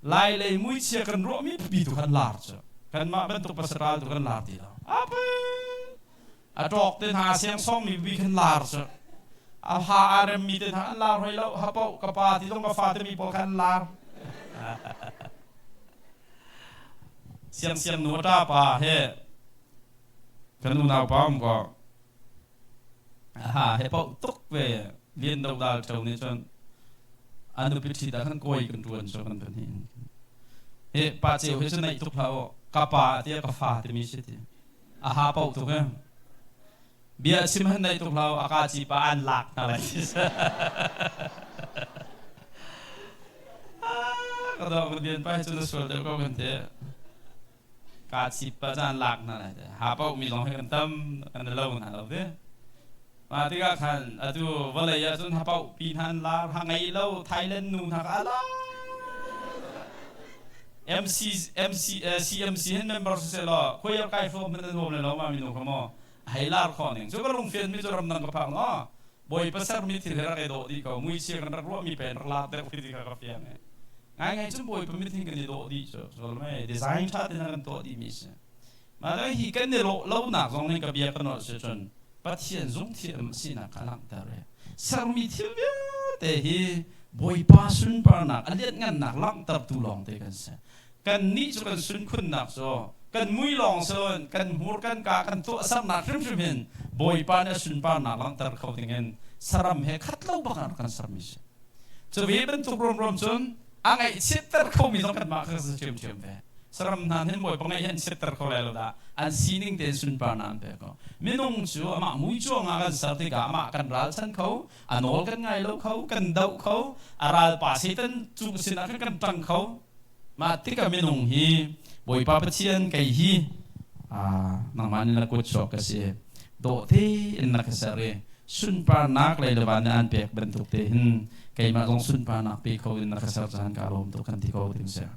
ไล่เลยมวยเสียกันรู้มีปีตุกันลาร์จ้ะกันมาเป็นตุกภาษาตุกันลาร์ที่เราจอกเดินหาเสียงซ่องมีวีกันลาร์จ้ะหาอารมณ์มีแต่ทางลาให้เราหาเป้ากระปาที่ต้องมาฟาดมีปอกันลาเสียงหนูตาป่าเฮ้ขนุนเอาป้อมก็ให้เป้าตุกเวเรียนดาวดาวเจ้านี่จนอนุพิธีดาขันโกยกันจวนจนเป็นหินเฮ้ป้าเจียวให้ฉันในตุกเรากระปาที่กระฟาที่มีสิทธิ์หาเป้าตุกเบียชิมันในตรงเราอากาศจีปานหลักอะไรก็ต้องเรียนไปจนสุดแล้วก็กันเถอะกาจีปานหลักนั่นแหละหาเป้ามีลองให้กันตั้มกันเล่าหน่าเราเด้มาที่ก็ขันอาจูวันเลยจนหาเป้าปีนันลาทางไงเล่าไทยเล่นนู่นทางอะไรCMC เห็นเป็นบริษัทเราคุยกับใครฟังมันจะโน้มเลยเรามามีหนุ่มขโมยให้ลาร์คอนึงช่วยก็ลงเฟียนมิจฉามันก็พังเนาะบ่อยภาษามีที่เรื่องอะไรโดดดีก็มุ้ยเชื่อกันรักว่ามีเป็นลาร์แต่ฟิสิกส์กับเฟียนไงจนบ่อยเป็นมิตรกันโดดดีจ้ะส่วนไม่ดีไซน์ชาตินั่นกันโดดดีมิสมาแล้วฮีกันเนี่ยเราหนักตรงนี้กับเบียกันหน่อยจนปัจจัยส่งที่สิ่งนักขลังแต่เลยสารมีที่เบียแต่ฮีบ่อยป้าสุนปานักอันเดียดงานนักลังตับตุลองเตกันเสียกันนี่จะกันสุนคุณนักโซกันมุ้ยลองโซนกันหัวกันกากันตัวสัมนักริมริมเห็นบ่อยป้าเนี่ยสุนปานักลังตับเขาถึงเงินสารมเหขัดเล่าบังคับกันสารมิสจะเวียนตุกรวมจนอังไอเซตเตอร์เขามีต้องกันมาคือเชื่อมไปสารมนั้นเห็นบ่อยปังไอเห็นเซตเตอร์เขาเลยแล้วอันซีนิ่งเดนสุนปานันไปก็ไม่น้องชัวมามุ้ยจ้องกันสารที่กามากันรัลสันเขาอันโอลกันไงแล้วเขากันดาวเขาอะไรป่าเซตันจุกสินักกันตั้งเขามาที่ก็ไม่น้องฮีบ่อยป้าเชียนไก่ฮีนังมันนักกุศลก็เสียโดดที่นักเสรีสุนปานักเลยเดี๋ยววันนั้นเปียกบรรทุกเตหินไก่มาลงสุนปานักปีเขานักเสรีจันการลมตุกันที่เขาถึงเสีย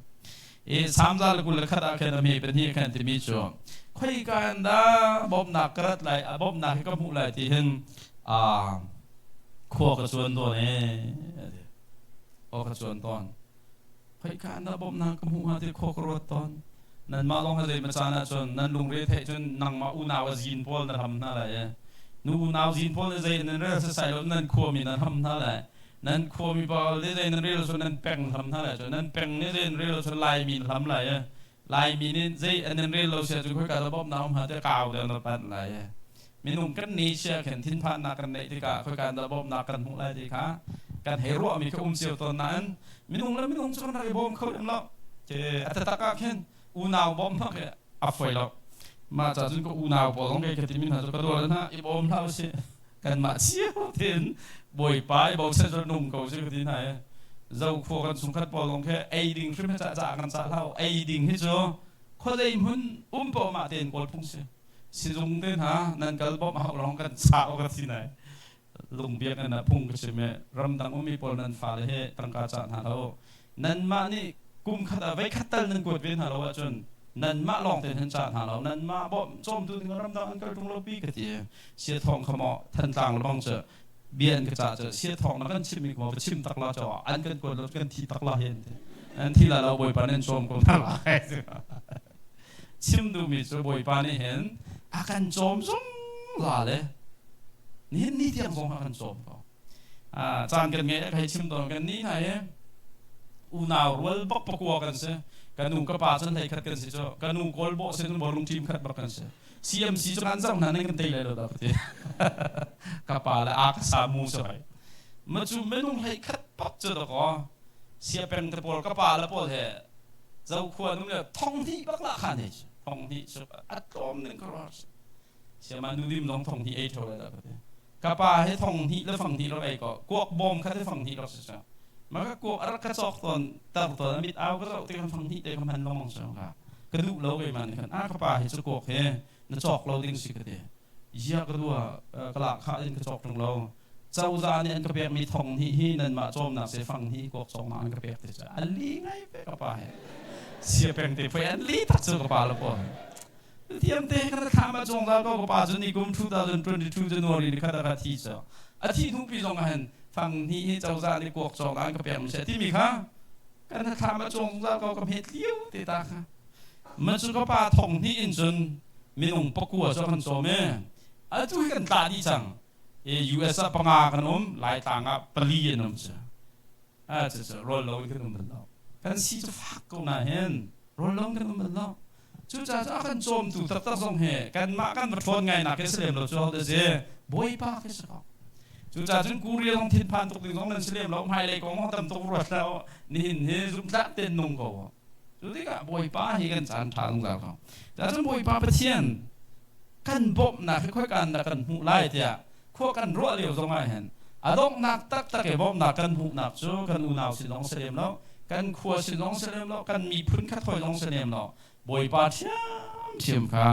samza le kul khata khen mi pen hi khen ti mi chu khoi kan da bom na karat lai bom na ka mu lai ti hen kho ka chuan do ne o ka chuan ton khoi kan da bom na ka mu ha ti kho ka ro ton nan ma long ha le ma chana chon nan lung re the chon nang ma u na wa zin pol na ham na lai nu na zin pol le zai nan re sa sai lo nan kho mi nan ham na lai nan kho mi ba le zai nan re lo chon nan peng ham na lai chon nan peng ne zai re lo chon lai mi ham lai lai mi ne zai an nan re lo sia chon khoi ka da bom na ham ha te kaw de na pat lai mi nung kan ni sia khen thin pha na kan nei ti ka khoi ka da bom na kan mu lai ti ka kan he ro mi ka siu ton nan mi nung chon na bom khau dang lo che atata khen u nào bom nó cái áp phải lắm mà chả chúng có u nào bỏ lông cái thì mình là cho cái đồ đó na bom nào sẽ cần mà chiếu tiền bồi bái bầu xe cho nung cầu chứ cái này dầu khôกันsúng khát bỏ lông cái ai đình phim chả chảกันchả thao ai đình hết cho có đây muốn bỏ mà tiền quật phung xe sử dụng tiền hả nên cái bom học lôngกันsao cái gì này lùng biếc nên là phung cái gì mẹ ram tăng ôm mi bỏ nên pháเลยtăng cả chả thao nên mà niกุมขัดไว้ขัดเตลนั่นกวดเวียนหาเราจนนั่นมาลองเต็นทันจ่าหาเรานั่นมาบ่จมดูถึงรำดาอันก็ตรงเราปีกติเสียทองขมอทันต่างเราบ้างเจอเบียนกระจ่าเจอเสียทองแล้วกันชิมมีขมอชิมตักเราจ่ออันกันกวดเรากันทีตักเราเห็นอันที่เราบ่อยปานนั้นจมก็น่ารักชิมดูมีจะบ่อยปานนี้เห็นอาการจมหล่าเลยนี่ที่ยังทรงอาการจมก็จานกันไงใครชิมตัวกันนี้ไงu nào roll bọc bọc quaกันseกันนุ่งกระป๋าฉันให้ขัดกันสิจ้ะกันนุ่งกอลโบเส้นบอลลุงทีมขัดบักกันse CMC จงอันจังนั้นกันเตยเลยเราดับที่กระป๋าละอากาศมูสบายมาจูไม่นุ่งให้ขัดปักจ้ะตะก็เสียเป็นตะปอลกระป๋าละปอลเหรอเจ้าขวานนุ่งเลยท่องที่บักละขันเหรอท่องที่สุดอัดตอมหนึ่งครั้งเสียมาดูดิมน้องท่องที่เท่าไรดับที่กระป๋าให้ท่องที่แล้วฝั่งที่เราไปก็กวกบอมขัดให้ฝั่งที่เราสิจ้ะmaka ko arak ka sok ton tar ton mit aw ka ti kan phang thi te kan han long so ka ka du lo ke man kan a ka pa he chu ko he na chok lo ding si ka te ya ka du ka la kha in ka chok tong lo chau za ni an ka pek mi thong hi nan ma chom na se phang hi ko chong na an ka pek te cha an li ngai pe ka pa he sia peng te pe an li ta chu ka pa lo po tiam te kan ka ma chong za ko ka pa chu ni kum 2022 January ni ka ta ka thi cha a thi nu pi jong hanฝั่งที่เจ้าซาในกวกจองร้านกระเปียมเสียที่มีค่ะการทำมาจงซาก็กระเพดเลี้ยวตีตาค่ะมันสุขภาพทองที่อินจนมีหนุ่มปกัวเจ้าคนโจมเนี่ยจุ้ยกันตาดีจังUS ปังอากันหลายต่างอ่ะปลีนมเสียจะรอลงกันนมเป็นเรากันซีจะฟักก็น่าเห็นรอลงกันนมเป็นเราจุ้ยจะกันโจมถูกตัดตัดส่งเหกันมากันมาทนไงนักเสลียมเราจะเอาแต่เสียบ่อยป้าแค่สักจุดจ่าจนกูเรียนต้องทิศพันตกถึงต้องนั่นเฉลี่ยเราไฮเลยของเขาทำตกรถแล้วนี่เห็นเฮ้ยจุดจ่าเต้นนงเขาจุดที่ก็บ่อยป้าให้กันจานทางเราเขาแต่จนบ่อยป้าประเทียนกันบ่มหนักค่อยๆกันแต่กันหูไล่เถี่ยขั้วกันรัวเร็วตรงไหนเห็นอดงหนักตักตะเก็บบ่มหนักกันหูหนักจูกันอุณาวสิน้องเฉลี่ยแล้วกันขั้วสิน้องเฉลี่ยแล้วกันมีพื้นคัดถอยน้องเฉลี่ยแล้วบ่อยป้าเทียมค่ะ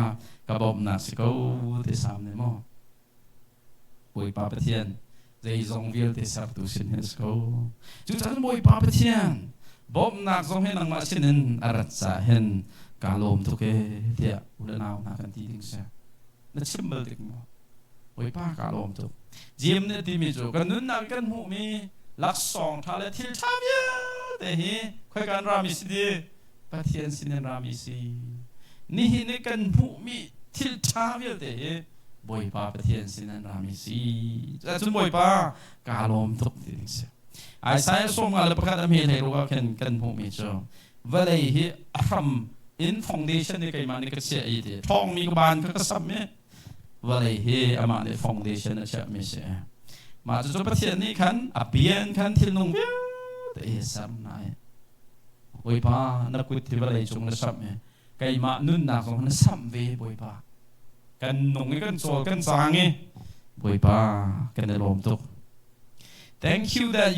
กับบ่มหนักสิเขาที่สามเนี่ยมั้งบ่อยป้าประเทียนdây dòng việt thì sắp tu sinh hết câu chúng ta mỗi ba bát thiên bom nạc dòng hết năng mã sinh nên arat sa hen cả lom tu ke dia udah nào nak kan tiding sa na chimbal dik mo mỗi ba cả lom tu diêm ne ti mi jo kan nun nak kan hu mi lak song tha le thil tham ya te hi khoi kan ra mi si di bát thiên sin ra mi si ni hi ne kan hu mi thil tham ya te hi bồi baประเทศสินันรามิสีแต่จนบอยป้ากาลมทุกทีเสียไอ้สายส่งอะไรประกาศมีให้รู้ว่ากันผู้มีเจ้าว่าเลยที่ทำอินฟองเดชันในการมันในกระเสียอีเดียทองมีกบาลก็สัมเมว่าเลยที่อามาในฟองเดชันในเชื่อมีเสียมาจนประเทศนี้ขันอภิญขันที่นุ่งเบี้ยแต่สัมนายบอยป้านักวิทย์ว่าเลยจงในสัมเมไก่มานุ่นหนักของนั้นสัมเวบอยป้ากันหนุ่งกันโซกันสางงี้บ่อยป้ากันได้ลมตุก Thank you that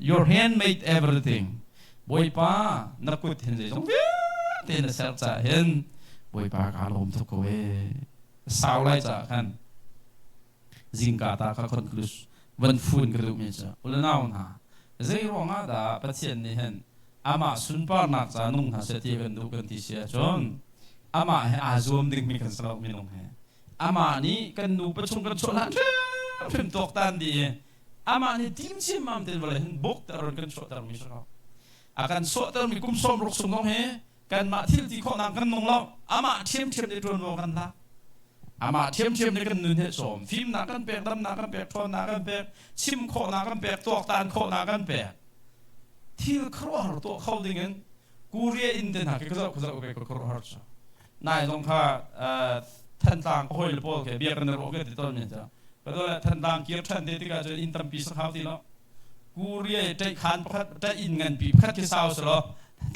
your hand made everything บ่อยป้านักกุดเห็นใจตรงเต้นเสียใจเห็นบ่อยป้าการลมตุกเว้สาวไล่จากกันจิงกาตาข้าคนคลุสวันฟุ้นกระดูกมีจ้ะอุลน่าวนะใจร้องอ่ะด่าประเทศนี้เห็น ama sunpar nak zanung ha seti kan du kan tisia chon ama he azum ding mi kan salok minong he ama ni kan nu pachung kan cholan phim tok tan di ama ni tim chim mam ten wala hin bok tar kan so tar mi so akan so tar mi kum som rok sungong he kan ma thil ti kho nang kan nong lo ama thiam thiam de tron mo kan la ama thiam thiam de kan nun he som phim na kan pek dam na kan pek thon na kan pek chim kho na kan pek tok tan kho na kan pek thil khro har to khau dingen kuria in den ha ke ka ke khro har cha nai long khaท่านต่างคอยเลยพอแค่เบียกันในโลกที่ต้นเนี่ยจ้ะก็ตัวท่านต่างเกี่ยวท่านเด็กก็จะอินทัมปีสักคราวที่แล้วกูเรียใจขันพัดใจอินเงินปีพัดที่สาวสโล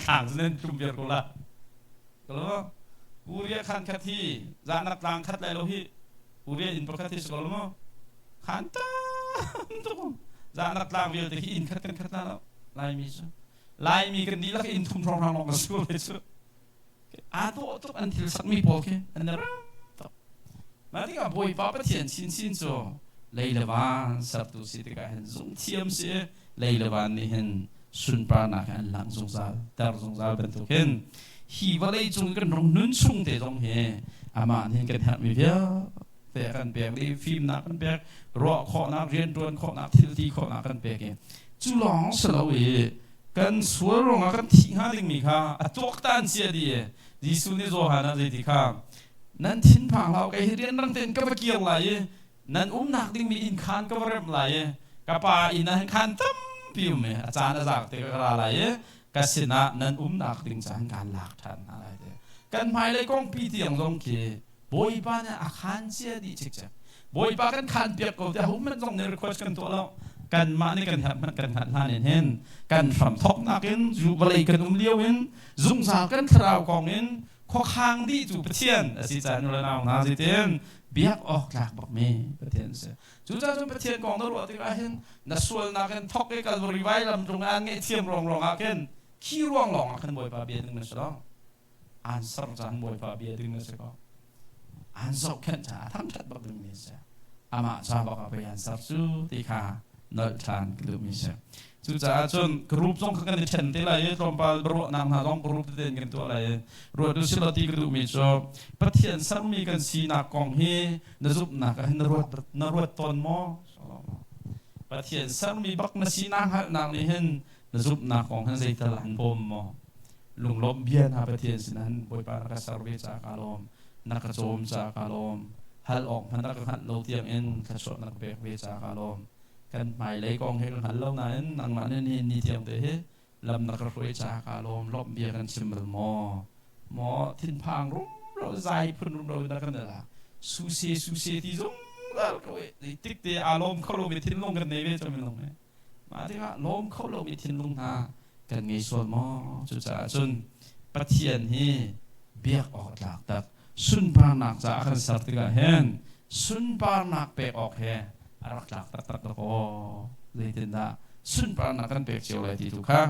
ต่างเส้นจุ่มเบียร์กูละก็แล้วกูเรียขันแค่ที่จานักต่างขัดอะไรเราพี่กูเรียอินพัดที่สโลมั้งขันต้าทุกคนจานักต่างเบียร์ที่อินขัดกันขัดแล้วลายมีกันดีแล้วก็อินทุ่มทองลงมาสู้เลยสู้ตัวอันที่สักมีพอแค่อันนั้นมาที่กับบ่อยป้าประเทศชินโจเลยละวันสับตุสิที่กันส่งเทียมเสียเลยละวันนี่เห็นสุนปรานักอันหลังสงสารแต่สงสารเป็นตัวเห็นฮีว่าเลยจงกันรองนุ่นชุ่งเตจงเฮอามาเห็นกันหัดมีเพียแต่กันแบกดีฟิล์มนักกันแบกรอข้อนักเรียนดวนข้อนักทิลตีข้อนักกันแบกจุลองสลาวีกันสวยรงกันทิ้งหาดิ่งมีค่ะตัวตันเสียดีดีสุดในโจหานะดีที่ค่ะนั้นทิ้งผังเราไอ้เรียนรังเต็นก็ไปเกี่ยวไหลนั้นนักดิ่งมีอินคานก็เริ่มไหลกับป่าอินนั้นคานตั้มพิวเมอาจารย์จากเตะกระไรกสินะนั้นนักดิ่งจากการหลักฐานอะไรเด้กันภายในกองปีที่ยังตรงเกี่ยบอยบ้านเนี่ยอาคารเสียดีจิกจักบอยบ้านกันคานเปียกก็แต่มันต้องเนรควชกันตัวเรากันมานี่กันมันกันหันหน้าเห็นกันฝันทอกนักเห็นอยู่บริกันเลี้ยวเห็นจุงสาวกันคราวกองเห็นข้อค้างที่จูประเทียนสิจานุรนาวนาสิเทียนเบียกออกจากบอกเมย์ประเทียนเสียจูจ้าจนประเทียนกองตำรวจที่ว่าเห็นนักส่วนนักเห็นทอกไอ้การบริไว้ลำตรงงานเงี้ยเทียมรองอาเห็นขี้ร่วงหลงอาเห็นบอยปาเบียดึงมันสลองอ่านสอบจานบอยปาเบียดึงมันสลองอ่านสอบแค่จ่าทำชัดบอกดึงมันเสียอามาชาบอกเอาไปอ่านสอบสู้ที่ขาเนิร์ดทานกลุ่มมิเชจูจ้าจนกรุ๊ปส่งกันในเชนที่ไรตรงไปบรวดนำหาต้องกรุ๊ปที่เด่นกันตัวอะไรรวดดูสิลตีกลุ่มมิเชประเทศสังมีกันสีนักกองเฮนรุปนักนรวดตนมอประเทศสังมีบักนสีนักหักนักนี่เห็นนรุปนักกองเฮนใจตะลันปมมอลุงลบเบียนหาประเทศนั้นบอยปานักสารเวจากอารมณ์นักโจมจากอารมณ์ฮัลออกพันนักหัดโลเทียงเอ็นขชดนักเบกเวจากอารมณ์กันหมายเลยกองเฮกันหันเล่านั้นนังมันนี่นี่เทียมเตะลำนักรวยจากอารมณ์ลบเบียกันชิมบลมอทิ้งพังรุ่มเราใจพุ่นรุ่มเราดักกันเดล่ะสุเสที่จงแล้วก็ติ๊กเตะอารมณ์เขาลงไปทิ้งลงกันในเวทจะไม่ลงไหมมาที่ว่าลมเขาลงไปทิ้งลงนากันไงส่วนมอจุดจ่าจนประเทียนฮีเบียกออกจากตักสุนปานักจากกันสัตย์กันเห็นสุนปานักเปกออกแห่รักจากตักตะโกเลยเดินได้สุนปานักกันเปกเชียวเลยที่ถูกค่ะ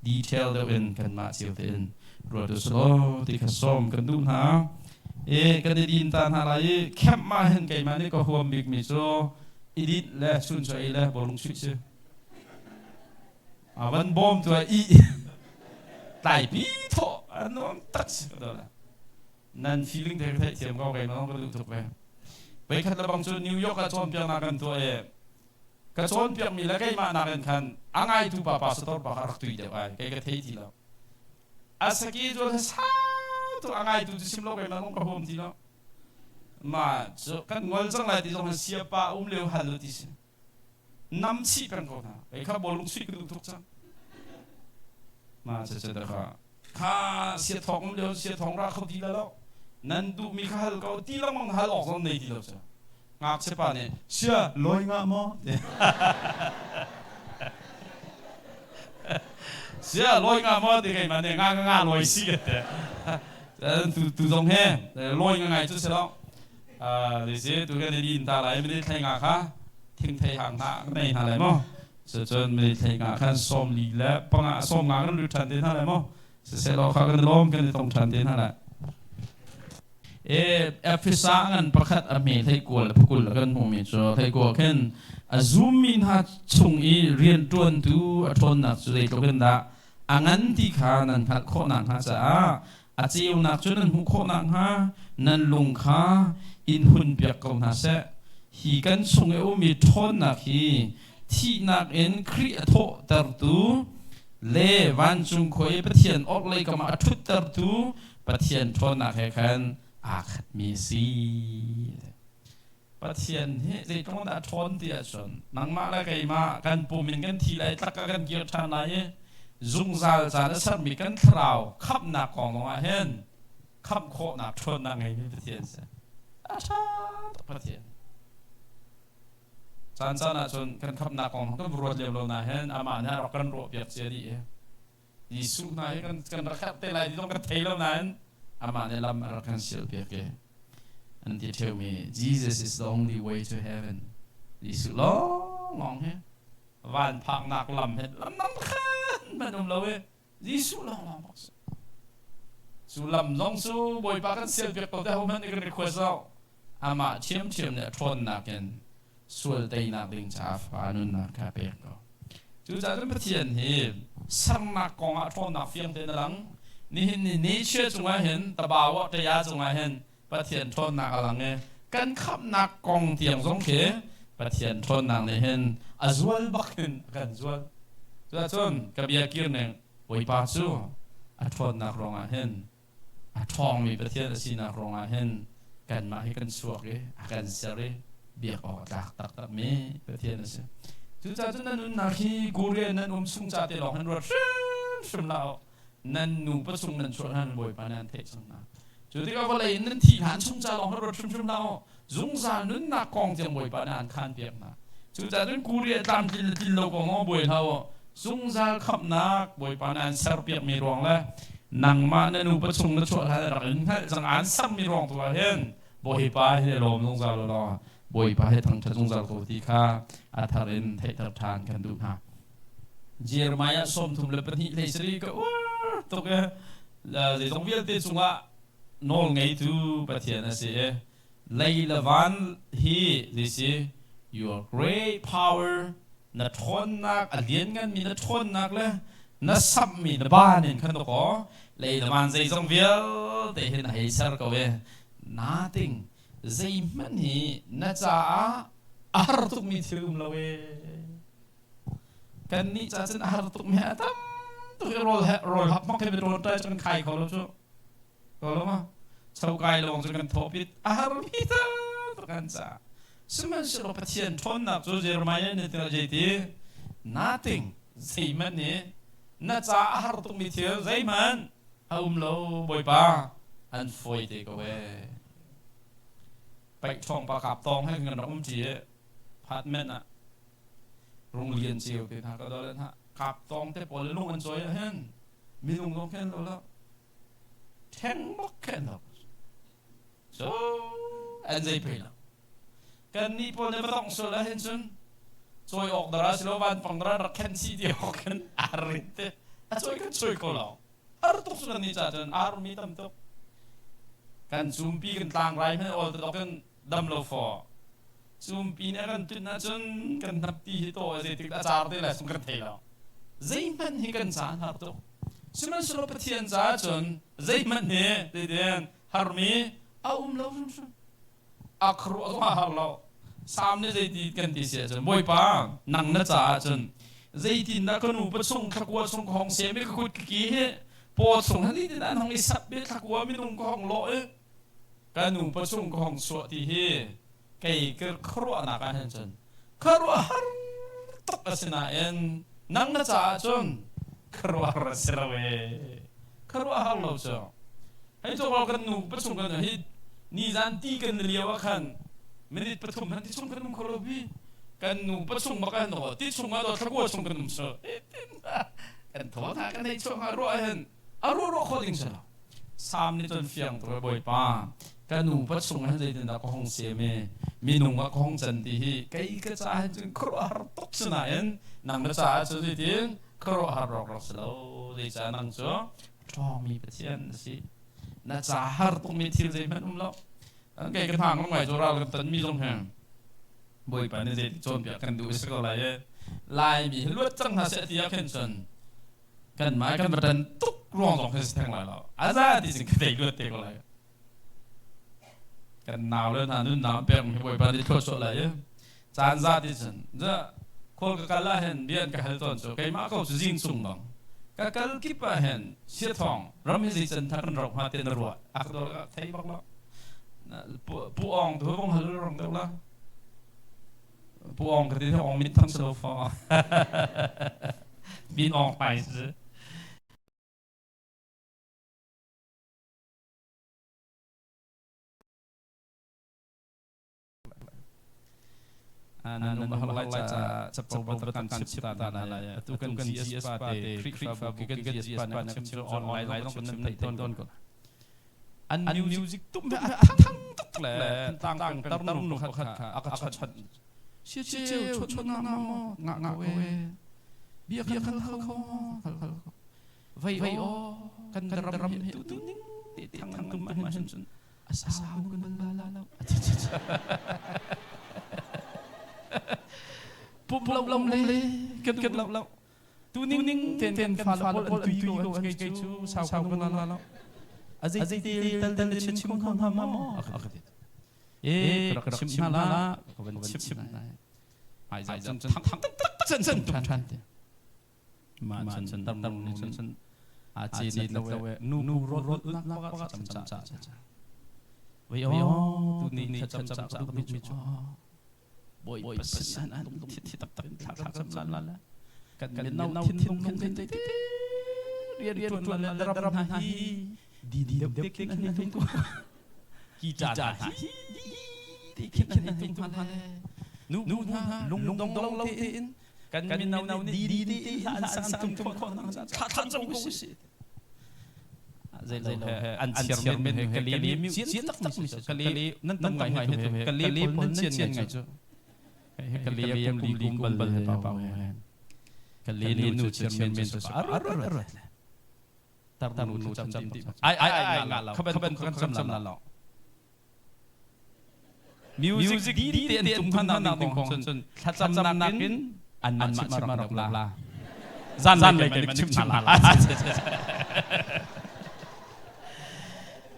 ดีเทลเดินกันมาเชียวเดินรวดสโลที่ขสมกันดูหากันได้ยินตาอะไรแคบมาเห็นไก่มานี่ก็หัวมิกมิโซอีดิทและสุนใจและบอลงชุดเชื่อวันบอมตัวอีไต่ปีโถอันนั้นตัดก็ได้นั่น feeling เด็กเทียมก็ไก่น้องก็ดูถูกไปขัดระบังจนนิวยอร์กกระโจนเปียกนักกันตัวกระโจนเปียกมีแล้วไก่มานักกันคันอ่างไอทูปาสตอร์ปารักตุยเดียวไก่กระเทยทีแล้วอาสกี้จนสาวตัวอ่างไอทูจะชิมโลกไก่น้องก็โฮมทีแล้วมาจะกันงอลจังไรที่ตรงนั้นเสียป้าเลี้ยวฮัลโหลที่สิน้ำชีเป็นคนนะไปข้าบอลลงชีก็ดูถูกจังมาจะเด็กข้าเสียทองเลี้ยวเสียทองรักเขาทีแล้วนั่นดูมีข้าฮัลเขาทีละมังฮัลออกตรงไหนทีแล้วจ้ะงักเสพานี่เชื่อลอยงามอเชื่อลอยงามอที่ไงมันเนี่ยงาลอยสิกันแต่ดูตรงเฮลอยง่ายจุดเสร็จแล้วเดี๋ยวเสียตัวกันได้ยินตาไหลไม่ได้ใช้งาค่ะทิ้งไทยห่างหน้าไม่ทำอะไรมั้งจนไม่ได้ใช้งาค่ะส้มลีแล้วปังส้มงากันรู้ทันทีทำอะไรมั้งเสร็จแล้วเขากันล้มกันต้องทันทีทำอะไรฟิซ่างันประคัดอเมริกาไทยกลัวแล้วพวกเรากันโมเมนต์ไทยกลัวขึ้นซูมินฮัดชงอีเรียนจวนตัวทนนักสุดเลยตัวกันด่า angan ti kha nan khat kho nang ha cha a chiu nak chu nan hu kho nang ha nan lung kha in hun piak ko na se hi kan sung e mi thon nak hi thi nak en khri tho tar tu le van chung khoi pathian ok le ka ma thut tar tu pathian thon nak he khan a khat mi si pathian he dei tong da thon tia chon nang ma la kai ma kan pu min kan thi lai tak kan kier tha na ye zung zal cha da sar mi kan thrau khap na kong wa hen khap kho na thon na ngai mi pathian se a tha pathian chan na chon kan khap na kong kan ruat lem lo na hen ama na ro kan ro piak che di Yesu na kan rakhat te lai di tong kan thei lo na hen ama ne lam ra kan sil piak ke and they tell me Jesus is the only way to heaven Yesu long he van phak nak lam het lam nam khan man lo we Yesu long su lam long su boy pa kan sil piak ko ta man kan request ama chiam ne thon na ken sul dei na ding cha fa nun na ka pe ko chu cha den pathian hi sang na kong a thon na fiang te na lang ni hin ni nature chunga hen ta ba wa ta ya chunga hen pathian thon na alang e kan khap na kong tiang song ke pathian thon na ne hen azwal bakin kan zwal cha chon ka bia kir ne oi pa chu a thon na rong a hen a thong mi pathian si na rong a hen kan ma hi kan suak e akan sare biak o tak me pathian se chu cha chu nan na khi korean nan sung cha te long han ro shim lao nan nu pa sung nan chua han boy pa nan the sang na chu ti ka ba lai nan thi han sung cha long han ro shim lao zung za nun na kong jang boy pa nan khan piak na chu cha nun korean tam tin lo ko ngo boy thao zung za khap na boy pa nan sar piak mi rong la nang ma nan nu pa sung na chua han ra in ha sang an sam mi rong tu hen boy pa he lom zung za lo boy pa he thang chung zal ko ti kha atharin thei tar than kan du ha Jeremiah som thum le pani le sri ka to ke la de song vial te chunga nol ngai tu pathian a se leila van hi this your great power na thon nak alien gan mi na thon nak le na sap mi na ban in kan ko leila van zai song vial te hin hai sar ko we nothing zai man hi na cha ar tuk mi thum lo we kan ni cha chen ar tuk mi atam tu roll hap mak ke roll ta chen khai ko lo chu ko lo ma chau kai long chen kan thopit ar mi ta kan cha siman shiro pathian thon nak zo Jeremiah ne ta je ti nothing zai man ni na cha ar tuk mi thil zai man lo boy pa an foi te ko weไปท่องประกับตองให้เงินน้องจีพาร์ทเมนต์อะโรงเรียนเจียวที่ท่าก็ได้ฮะขับตองแต่ปอเลยลุงมันสวยเห็นมีลุงตองแค่นั้นแล้วแทงบอกแค่นั้นโซ่อันใจไปแล้วกันนี่ปอเลยไม่ต้องสวยแล้วเห็นจนสวยออกดาราสิโลวันฟังดาราแค่ซีเดียวกันอาริเตสวยกันสวยก็แล้วอาร์ตุกสุดนี่จ้าจนอาร์มีตั้มตุกกันซูมปีกันต่างไรไม่ออกแต่กันดำโลฟอซูมปีนี้กันตุนนะจนกันนับตีที่โตเศรษฐกิจอาจารย์ได้แหละสมกันเทแล้วใจมันให้กันสารหาตัวสมัยสลบเทียนจ้าจนใจมันเนี่ยเดียนฮาร์มีเอาเราชนอักรุตัวฮาร์เราสามเนี่ยใจดีกันที่เสียจนบ่อยป้านังน่าจ้าจนใจดีนักนูประสงค์ทักว่าสงของเสียไม่คุยกี่ปอดสงที่ที่นั่นของไอ้สับเบี้ยทักว่าไม่นุ่งของโลกันนุ่งประชุมของสวดที่เฮไก่เกิดครัวนักการเห็นจนครัวฮาร์ตกสินะเอ็นนังน่าจะจนครัวรัสระเวครัวฮาร์เราจ้ะให้ตัวเรากันนุ่งประชุมกันให้นี่จันตีกันเลี้ยวกันไม่ได้ประชุมกันที่ชุมกันนุ่งครัวพี่กันนุ่งประชุมมากันหนอที่ชุมกันเราทักว่าชุมกันนุ่งเสือกันถอดหากันให้ชุมฮาร์เราเห็นอารมณ์คนจริงใช่ไหมสามนี่จนเฟียงตัวบ่อยป้ากันหนูพัดส่งให้เลยนะก็ห้องเสียมีหนุ่มก็ห้องจันทีไก่กระจายจนครัวหตกสนายนังกระจายจนทีครัวหรอกสโลดีจ้านังจ้าทองมีประเทศสิน่าจะหาต้องมีที่ใจมันแล้วไก่กระถางก็ไม่จุรากันตันมีตรงแห่งบ่อยป้านี่จะจนเปียกันดูสักอะไรลายมีลวดจังหาเสียที่อยากเห็นจน กันมากันมาดันตุกร่วงลงไปทั้งหลายเราอาซาที่สิ่งที่เกิดเตะกันเลยกันหนาวเลยนั่นนู่นหนาวเปียกไม่บ่อยปานที่ทศเลยจานซาที่ฉันจะคนก็ละเห็นเบียนกันให้ต้นสุดใครมาเขาจะยิงสุ่มบังก็กัลกิปะเห็นเสียทองรำให้ดิฉันทักนรกมาเต้นรัวอักดอลก็ไทยบักละผู้อ่องตัวบังฮัลโหลร้องตัวละผู้อ่องก็ที่อ่องมิดทั้งโซฟาบินออกไปสินั่นมันอะไรจะโปรโมทการชิปตาอะไรตุกัน GS ปาเตคลิกฟ้าบุกัน GS ปานักชิมชิมออนไลน์ต้องชิมในต้นก่อนอันมิวสิกตุ้มทั้งตุกแหล่ตั้งตรุนุขัดอากาศชัดเชี่ยวชนงามเวเบียกันเขาไว้โอกันดรำตุตุนิ่งทั้งตุ้มมาฉันอาสาบุกันบาลาแล้วปุ๊บลมเลยกันเราตูนิ่งเทนฟาลตุยก็ไอ้ชูสาวกันแล้วอาจจะตัลชิมคนทำมั่วกระชิมนาละก็เป็นชิมนะไอ้จันทั้งทันมาฉันตั้มฉันอาจีนี่เรานูรถนักว่าจำไว้โอ้ตูนี่จำก็ไม่ชัวบ่อยpesanที่ตักทักสำคัญละกันเนาทิ้งกันเรียนตัวละดรำฮีดีเด็กนี่ทิ้งตัวกีจ่าฮีดีคิดนี่ทิ้งตัวนู่นลุงดงเราเองกันมีเนาดีอันสันตุ้งคนท่านจงกุศลอันเชียร์เมนกะลีมีเสียตักมิสกะลีนั่นตั้งไงให้กะลีผลนั่นเชียร์ไงจ้ะกะลีกุมบัลเปล่ากะลีนูเชียร์เมนสุดอร่อยตามนูจำติไอ้เขาเป็นคนจำนั่นหรอมิวสิกดีเตียนจุ่มพันนาติงของจนถ้าจำนักกินอันมันชิมารอกลาจันเลยมันชิมนาลา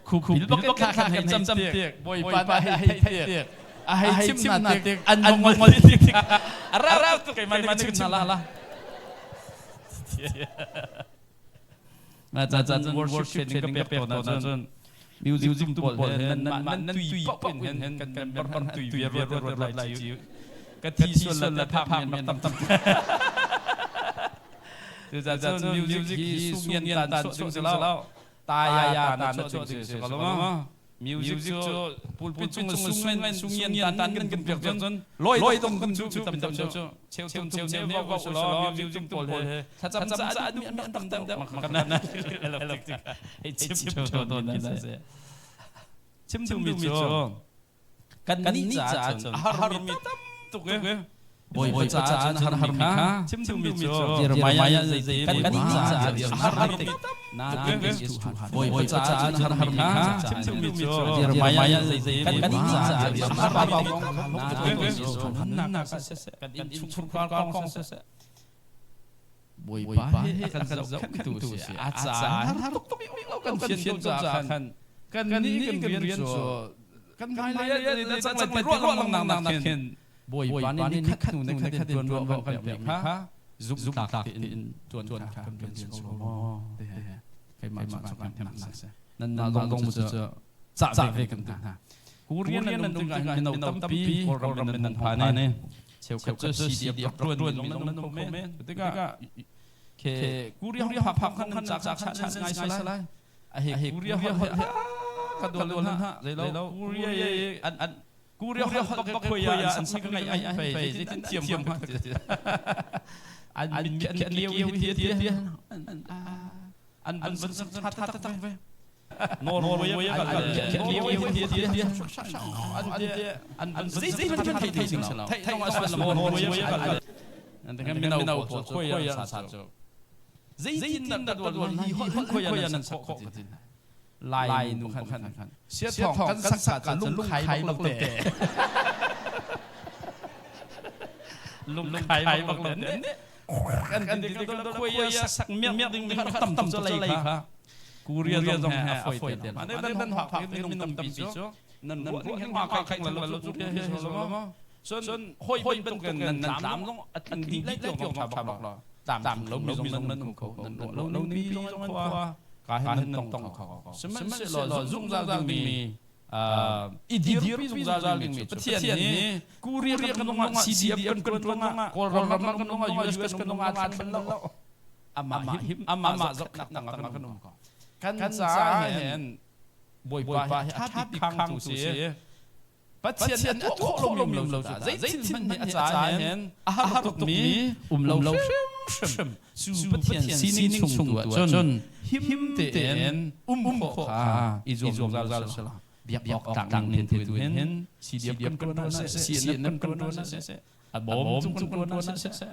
คู่บิลบอกแค่ให้จำเตียกบ่อยปานให้เตียกให้ชิมนาเตียกอันมองเตียกอะไรตุกมันชิมนาลามาจันวอร์ชิปเทรนก็เปียกตัวนั้นจนมิวสิกตัวนั้นตุยป๊อปเห็นกันบันตุยเรียบไหลจิ๋วกะทิส่วนละภาพมันตั้มจะจันมิวสิกสุเงียนตันสุดแล้วตายาตันสุดkalau mah music tu pul chung sungen tan kan pek jon loi tong kan chu tam cheu ne wa so music pol he tha cham sa adu tam makan na ei chim cho don na se chim tu mi cho kan ni cha har mi tam tu ke boy cha har mi kha chim tu mi cho Jeremiah zai kan ni cha har mi na boy cha har mi kha chim tu mi cho Jeremiah zai kan ni cha har ba bong na ka se kan in chung kong se boy pa akan zau tu si acha har tuk lo kan fian cha kan ni kan rian so kan mai lai da chang lai ro lang nang ken boy pani ni khat nu ne khat tuan ro kan pe kha zum tak in tuan kha kan rian so mo te kai ma kan nak se nan na gong mu cha ve kan ta kurian nan tung ga ni nau tam pi ko ram nan pha ne cheu khat cho si dia tuan long nan komen ketika ke kurian ha kan cha ngai salai a he kurian ha ka don ha le kurian an kurian ha bak ko ya an sak ngai ai pe tin tiam ha an bin kan liu hi an hat ve Norway kan liu hi an zai kan kai ting sala thai ma sa Norway kan an kan minau ko ya sa cho zai tin da don hi ko ya nan ko tin lai nu kanเสียทองกันสักกันลุงไข่บักเตะลุงไข่บักเตะ kan di kan ko ya sak miak ding tam tam cho lai kha kuria dong ha afoi den ane dan hak min nom pi cho nan bu heng ma kai khang la lo chu te so ma son hoi ben kan nan tam dong an di lai jong thap bak lo tam lo mi jong nan ko nan lo mi jong ko ka hen tong ko semen se lo zung za mi idir pi zung za ling mi pathian ni kuria kan dong CDF kan dong kol ram kan dong US kan dong at ban lo ama zok nak kan dong ko kan sa hen boi pa hat pi khang tu se pathian a to lo mi lo zai tin man ni a hen a ha tok mi lo su pathian sining chung tu chon him te en kho kha i zom za la biak tang nin tu hen CDF kan kan se CNN kan kan se a bom chung kan se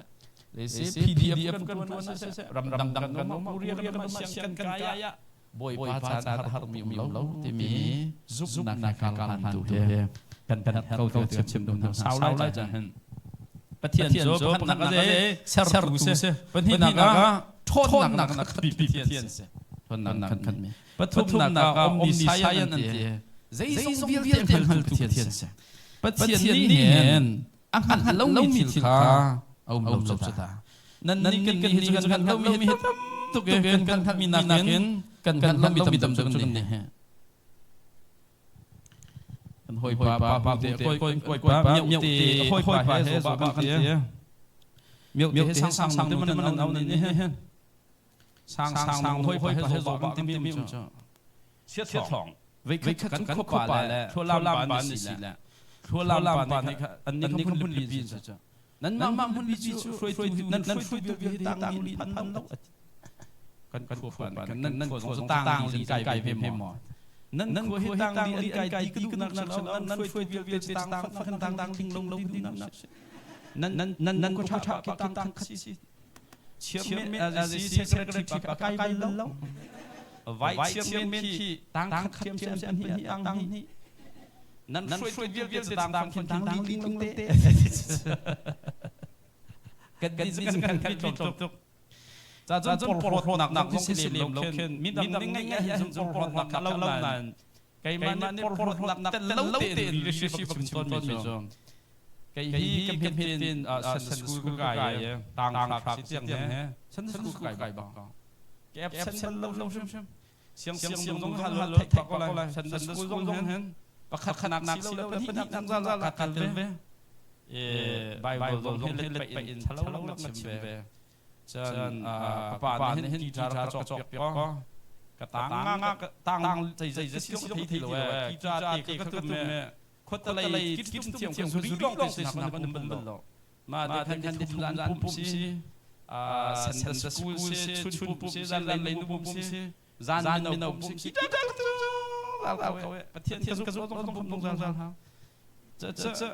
le se PDF kan kan se ram kan ma kuria kan ma siang kan kaya boy pa cha har mi lo ti mi zup na kal han tu he kan kau chim dum sao lai cha hen pathian zo pang na de ser tu se pathian na ga thon na pi pathian se thon na kan mi pathum na ga omniscient an ti zai song vil te hal tu pathian se pathian ni hen ang lo mi thil kha om lo cha nan kan hi kan lo mi tu kan mi na kan lo mi tam ni he kan hoi pa te koi pa miêu te hoi pa he so ba kan te miêu te sang te man au ni he sang hoi pa he so ba kan te miêu cho siết thong với kan ko pa le thua lam ban ni si la thua lam ban ni an ni kan pun li cha nan ma mun li chu froi nan froi bi tang li pan lo kan ko pan nan ko so tang li kai pe mo nan ko hi tang li kai ki ku nak nan froi bi tang ting long din nan ko tha ki tang si chairman as a secretary kai lo vice chairman ki tang kham chairman hi tang ni nan froi bi tang li long te kan tuk cha por nak long silim lo ken mi dam ngai hin por nak lo nan kai man por nak lo te leadership chim ton mi jong kai hi campaign san school ka ai tang khak siang he san school ka ai ba kep san lo siang dong hal tak ko la san school dong hen pakhat khanak nak si lo pe nak za kal ve Bible dong hen let pa in thalo nak chim ve chan pa hen ti thar ka chok ko ka tang chai siong thi lo ki cha ti ka tu me khot ta lai kit tiang su ri long te na ban ban lo ma de kan di zan pum si san the school se chun pum si zan lai nu pum si zan min no pum si pathian ka zo tong pum zan ha cha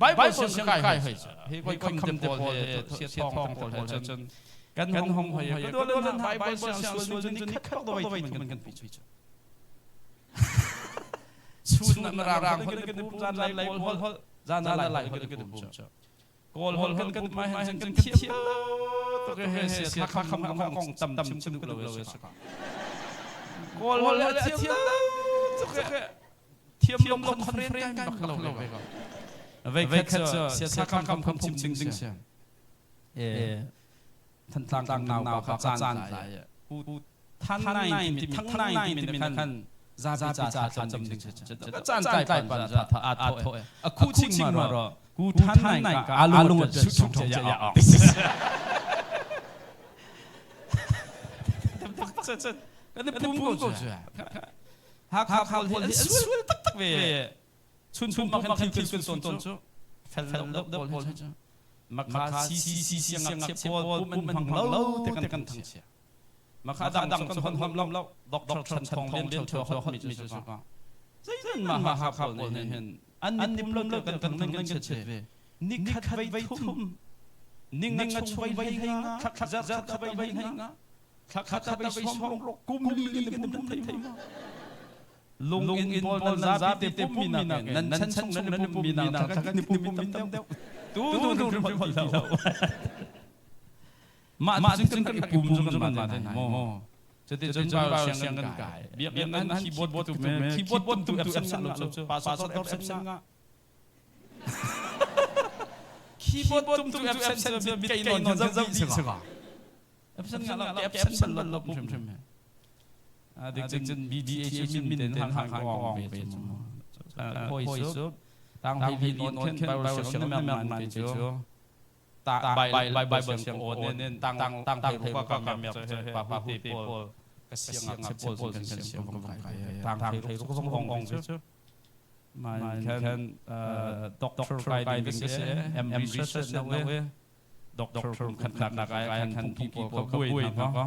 Bible siang kai hai he koi kham te pol he se thong pol he chan kan hong hoi ko do lan Bible siang su ni khat do bai man kan pi chu sun na rang kan pum zan lai hol zan lai kan pum cha kol hol kan mai han kan thiam to ke he se kham kong tam chim lo we sa kol hol thiam to ke thiam lom friend kan lo we vậy sẽ khăm chim chim xem thân tang nào khắp gian lại thân này mình khăn ra chăm chim gian cài bản ra thôi cú chinh mà rồi cú thân này cả alung chụp chạy à cái này bung câu chuyện hak thì suy tắc về chun mà kan thil ton chu fel lo bol chu makha si siang ngak che bol pum man phang lo te kan thang che makha dang kan hon long lo doctor chan thong len cho hot mi chu ka zai ma ha khal ne hen an nim lo kan kan che ve ni khat vai thum ning nga chu vai nga khat za vai nga khat vai som kum li kan pum thai ma lung in bol nan za te pum mi na nan chan nan pum mi na ka ni pum tam tu bol la มาจึงกันปุ่มจึงกันมาได้ไหนโมจะได้จนบ่าวเสียงกันไก่เบียบนั้นคีย์บอร์ดตุ้มแอปเซนต์เราภาษาแอปเซนต์งะคีย์บอร์ดตุ้มแอปเซนต์มีไก่นอนจับสิกะแอปเซนต์งะเราแอปเซนต์เราปุ่มเด็กจึงBDH มินเดินทางกองไปจมูกพอยสุดทางพีนอนขึ้นบ่าวเสียงนั้นมันไปจูตาใบเสียงโอนเนี่ยตั้งเพลงก็กำเมียปะพูดโปก็เสียงอักเสบโปกันเสียงของใครทางเพลงก็ต้องกองจูมันแค่ด็อกเตอร์ไกด์ดิสเอ็มรีเสิร์ชนั่นเลยด็อกเตอร์ขันนักไอ้ขันพีโปก็บุยนะก็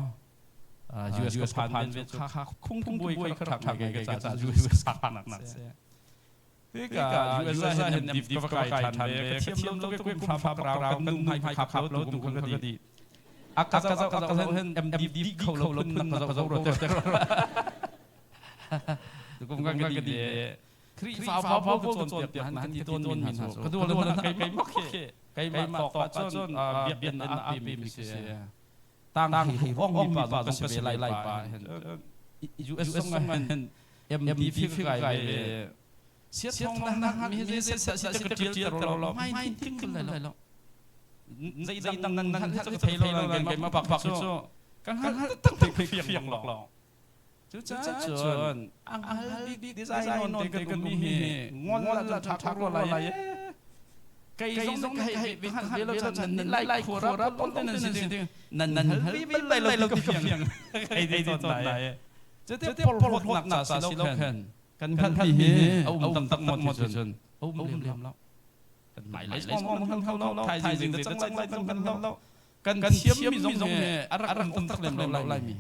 US ก็ผ่านเป็นคุ้งบุยก็ขับทางไกลๆจาก US ผ่านหนักที่ก็ US เห็นดีก็ไกลทันเบกเทียมลงก็เป็นความเรานุ่มให้ขับรถดูคนก็ดีอากาศเห็น MDD เขาลงนั่นเขารถดูก็ดีคือฟ้าก็จนเปียกนั้นที่ต้นมินหาก็ดูแล้วมันไกลมาต่อจนเบียดนั้นอาปีมิกเสียต่างให้ห้องมีป่าต้องเสียไล่ป่าเห็น US ส่งมาเห็น MDD ฟิกไกลเสียทองนั่งมีเสียจะกระเจียตลอดไม่ทิ้งกันเลยหรอกใจดังที่จะเพลย์เราเกินมาปักชั่วกันตั้งเพลงหลอกจุดจนอังดีไซน์นอนกันมีงอนละทักอะไรไก่ส่งให้วิหารเวลาฉันไล่ขวรับต้นนั่นสินั่นไม่ไล่เราเพียงไอ้ตอนไหนจะเที่ยวพลหนักสิโลกันพี่เอาตั้งหมดจนเอาเรียมแล้วกันไหลมองเขาไทยจริงๆจังไรตั้งกันแล้วกันเทียมมีตรงนี้อะไรตั้งเรียมเราไล่มี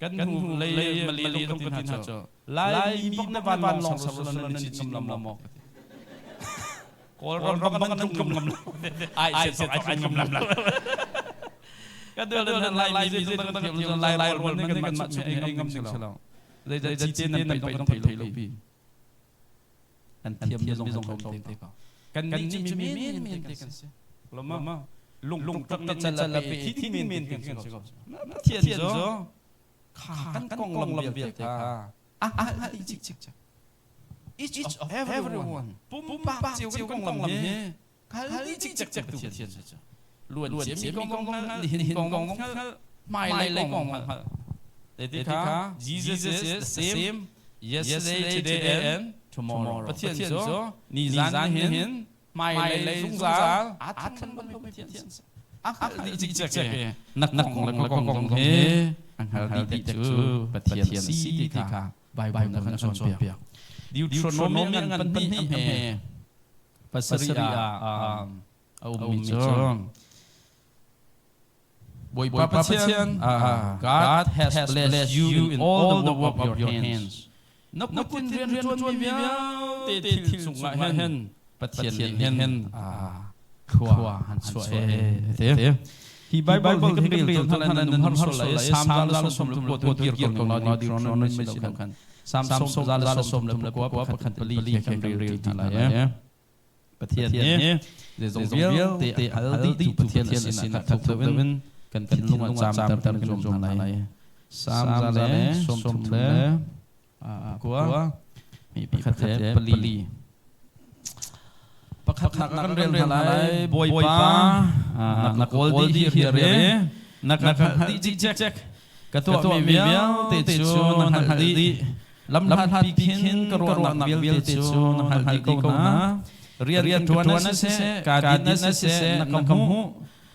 กันหูเลยมาลีตรงกันที่เจอไล่มีนับวันลองสรุปนั่นจิตลำมอกก็ร้องกันจุ่มลำไอ้เสียไอ้จุ่มลำก็เดินไล่มีตรงกันไล่รวนนี่กันมาช่วยไอ้งำสิ่งเราเลยจะจีนนั่นไปต้องเพลย์ปีอันเทียมมีส่งของเตะกันนี่มีกันสิลมมาลุงตั้งแต่ละปีที่มีกันสิเทียนจ้ะขากันกองลำเบียดจิกeach of everyone ปุ๊บปั๊บจิวกองลำนี้ขาลีจิกเทียนจ้ะล้วนเสียมีกองหินกองไม่เลยกองEtika, Jesus is the same yesterday, today, and tomorrow. ประเทศจ้ะนิรันดร์หินไม่เลยสงสารอาทันมันไม่เทียนจิกนักของแล้วก็กองเฮอังหาริจูประเทศซีติกาใบนักขันชนเปียกดิวทรโนมีงันเป็นนี่เฮปัสริยาเอามิจงBoy Papatian, God has blessed you in all the work of your hands. Napun rian mi te til sunga hen patian hen khwa han so te hi Bible hi bil ton han nan har so lai sam zal som lu ko kir ko la di ron non mi lo kan sam zal som lu ko pa khan pali ke ri ti la ya patian ne de zong te aldi tu patian sin ta twenกันทิ้งลงจามกันจมอะไรสามจะเลยสมเลยกัวมีขัดเทปลีปักขัดกันเรียนอะไรบอยป้านักโอลดีเฮียเร่นักดีจิเจ็กกระตัวมีเมียวติดชูนักดีลำพัดปีกินกระวนักเบียติดชูนักดีก็นะเรียนทวนนั่นเสการดินนั่นเสนักขมู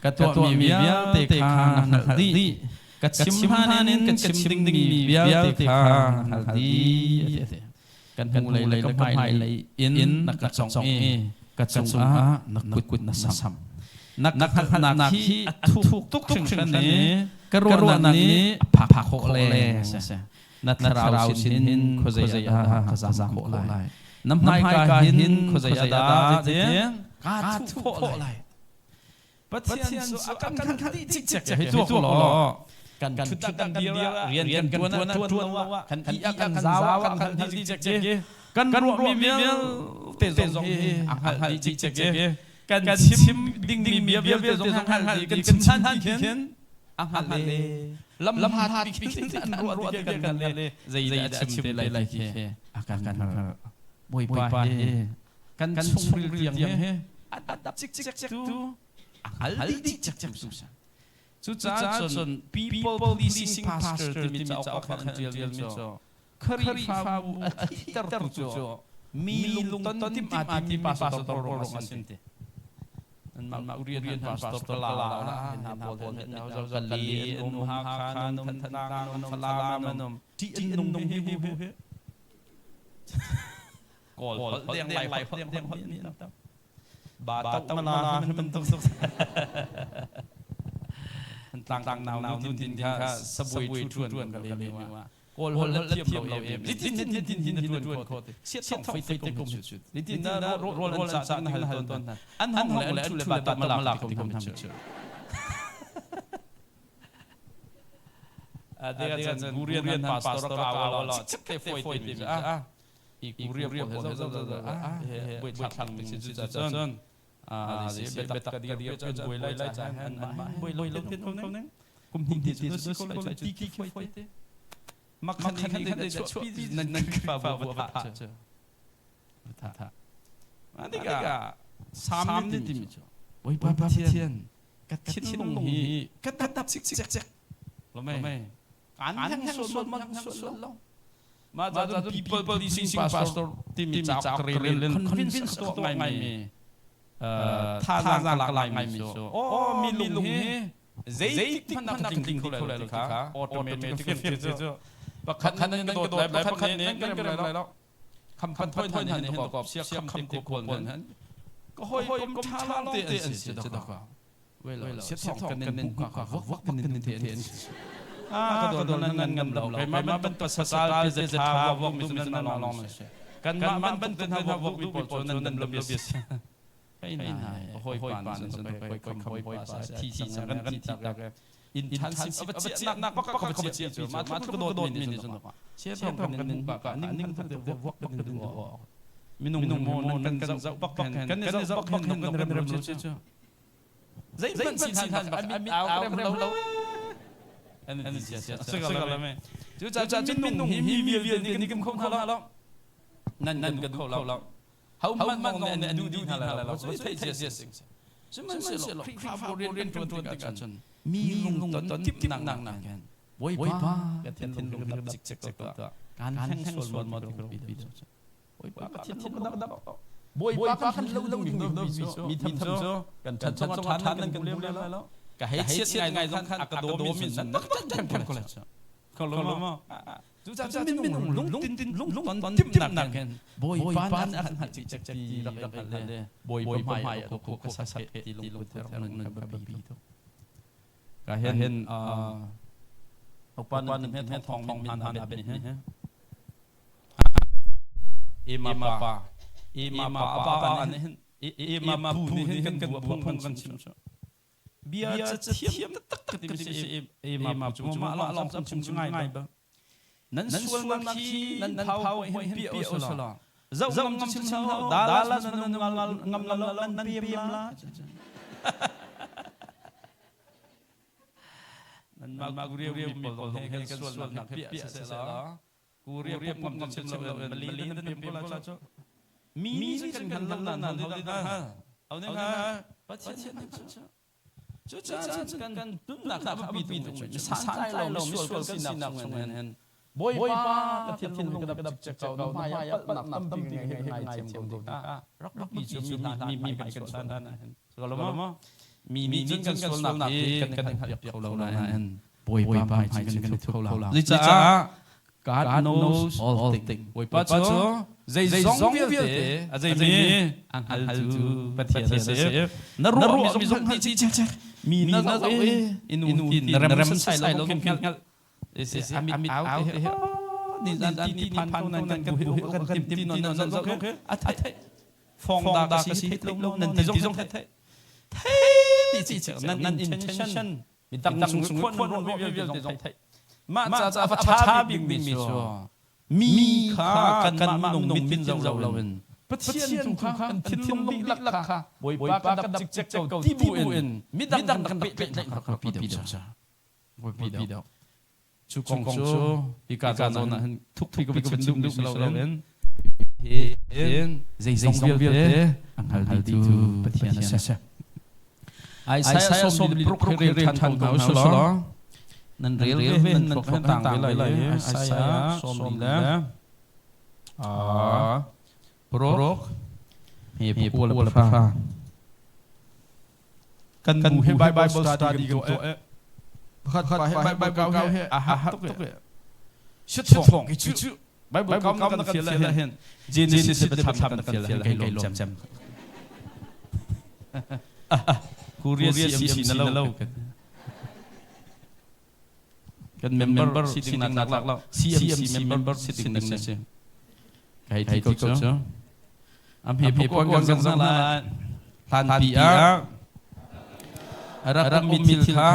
Ketua mibial teka haldi kecimhanin kecim mibial teka haldi kan mulai lekamai in nak song kacung nak kut nasam nak ki tuk chane karuan ni phakho le nak rau sin khozaya khazam kho lai namhai ka hin khozaya da je ka kho laiประเทศกันที่จิกจักให้ตัวหล่อกันชุดดังเดียวเรียนกันตัวว่ากันที่กันสาวกันที่จิกจักกันรวมมีเมียเตะส่งให้จิกจักกันชิมดิ่งเบียเตะส่งให้กันชิมชันที่เขียน angale lamhat bikin an ruat kan le zaida chimte lai ki he akan boy pa he kan sumril riang he adap cik tu angale di cik susah Chucha chon people pleasing pastor ti mi chau kan tial mi cho khari fa bu tar tu cho mi lung ton tim ati pastor ro ngasinte an ma urian pastor la la na bol na zo li ha khan nom than nom salam nom ti nom he kol liang lai ni ba tau mana man tu tang nào nun tin kha sabui truan ka le wa kol hol thiam lo em tin truan ko te siat thong fai te kom chu tin na rol sa na hal ton an hong le chu le ba ta ma la kom tham chu dia kan gurian pastor ka awala chik te foi te i gurian ko he zo buat thang mi chu chon si betak dia dia boy lai cha han boy loi lom tin kom neng kum tin ti su ko lai ti ki foi te mak khan de chu pi nan fa bu ba tha adiga sam ni ti mi chu boy pa thian ka thin long hi ka tap sik lo mai an hang so man so lo ma za people pleasing pastor ti mi cha krelen convince to ngai mi tha giang lai ngai mi so mi lung he zai tik nak ting ko lai lo kha automatic fit jo pakhat khan nan ko dai pakhat ne kan lai lo kham pan thoi han he ko sia kham ko kon han ko hoi kom tha lang te an si da ka we lo sia thong kan nen bu ka wak kan nen te an ka do nan ngam lo kai ma ban to sa sa je tha wak mi sun nan long kan ma ban to ha wak wi po nan lo bis cái này hoi pan sun hoi hoi pa sa thi si sang kan ti ta intensive abet nak pak ko chi chu ma thu ko dot min sun pa che thong kan nin pa ka ning thu de wak kan nin do minung mo nan kan zau pak kan zau pak kan rem chu zai ban si han ba mi au rem lo an si sa me chu cha minung hi mi ni kim khom kha lo nan kan kho lo hau man ne du ha la lo so thai yes seman se lo fa rian tuan ka chon mi lung ton tip nang kan boy pa ka ten lung dap chik ta kan hang sol mod ko bi boy pa ka ten dap boy pa kan lo bi so mi tham so kan chan than nan kan le lo ka he chiat ngai jong khan akadom min nan kan ko la ko lo ma chú cha min lung tin lung ton tim nang kan boy pan an hat chik chak ti rak le boy mai ko sa sat ti lung ter nan ka bi to ka hen opan hen thong min han abet ni ima pa an hen ima pu ni kan bu phong kan chim bia cha thiam tak tak ti se ima chu ma long chim ngai ba nan sual man khi nan phau hen pi o so la zau ngam chim chau dala nan ngam nan piem la nan ma guriu mi pol he kan sual nak pi se la guriu ngam chim chim la mali nan piem la cho mi kan kan nan hau da ha au ne ha pa chen chu cha kan tum na kha pi pi sa sai lo sual ko sin nak hen boy pa ka thiên lung ka dap chak chau ma ya pat nam tam pi ngai nai chem ko ta rak pi chu mi kan san dan so lo ma mi jin kan sol nak kan hap lo na hen boy pa kan thu lo li cha God knows all things boy pa cho zai zong vial te a zai mi ang hal tu pathia se na ro mi zong ti chi cha mi na zo inu tin rem sai lo kem ese amit out ni dan ti pan nan kan bu kan tim non zo ke athai phong da ka si hit lo nan ti zong thai ti chi nan intention mi tang sung khon ron vi ti zong thai ma cha cha bing mi so mi kha kan ma nong min zo lo wen pathian tung kha kan thin long li lak kha boy pa ka dap chik chak ti bu en mi dang kan pe pi do cha บ่ปีเดียวชุกงชูปีกาจอนนั้นทุกปีก็ไปชิมดุกเราเห็นใจซองเบียดอังฮัลดีทูปะเทียนเสะไอ้สายสมดิปรุกเรียนทันเขาสุดล้อนั่นเรียนนั่นปรุกต่างไปเลยไอ้สายสมดิแล้วปรุกเฮียปัวละฟ้ากันให้ไบเบิลสตัดดีกันตัวขัดไบเบิลเก่าเฮ้ตุกเฮ้ชุดฟงชุดไบเบิลเก่ากันเฟียละเห็นเจนนี่สิบทำกันเฟียละให้ลมจำกูเรียนซีนั่นแล้วกันเมมเบอร์ซิ่งนักแล้ว CMC เมมเบอร์ซิ่งนักเสียใครที่ก็เจออำเภอพวกกันสังละทันปีรักมิทิลค่ะ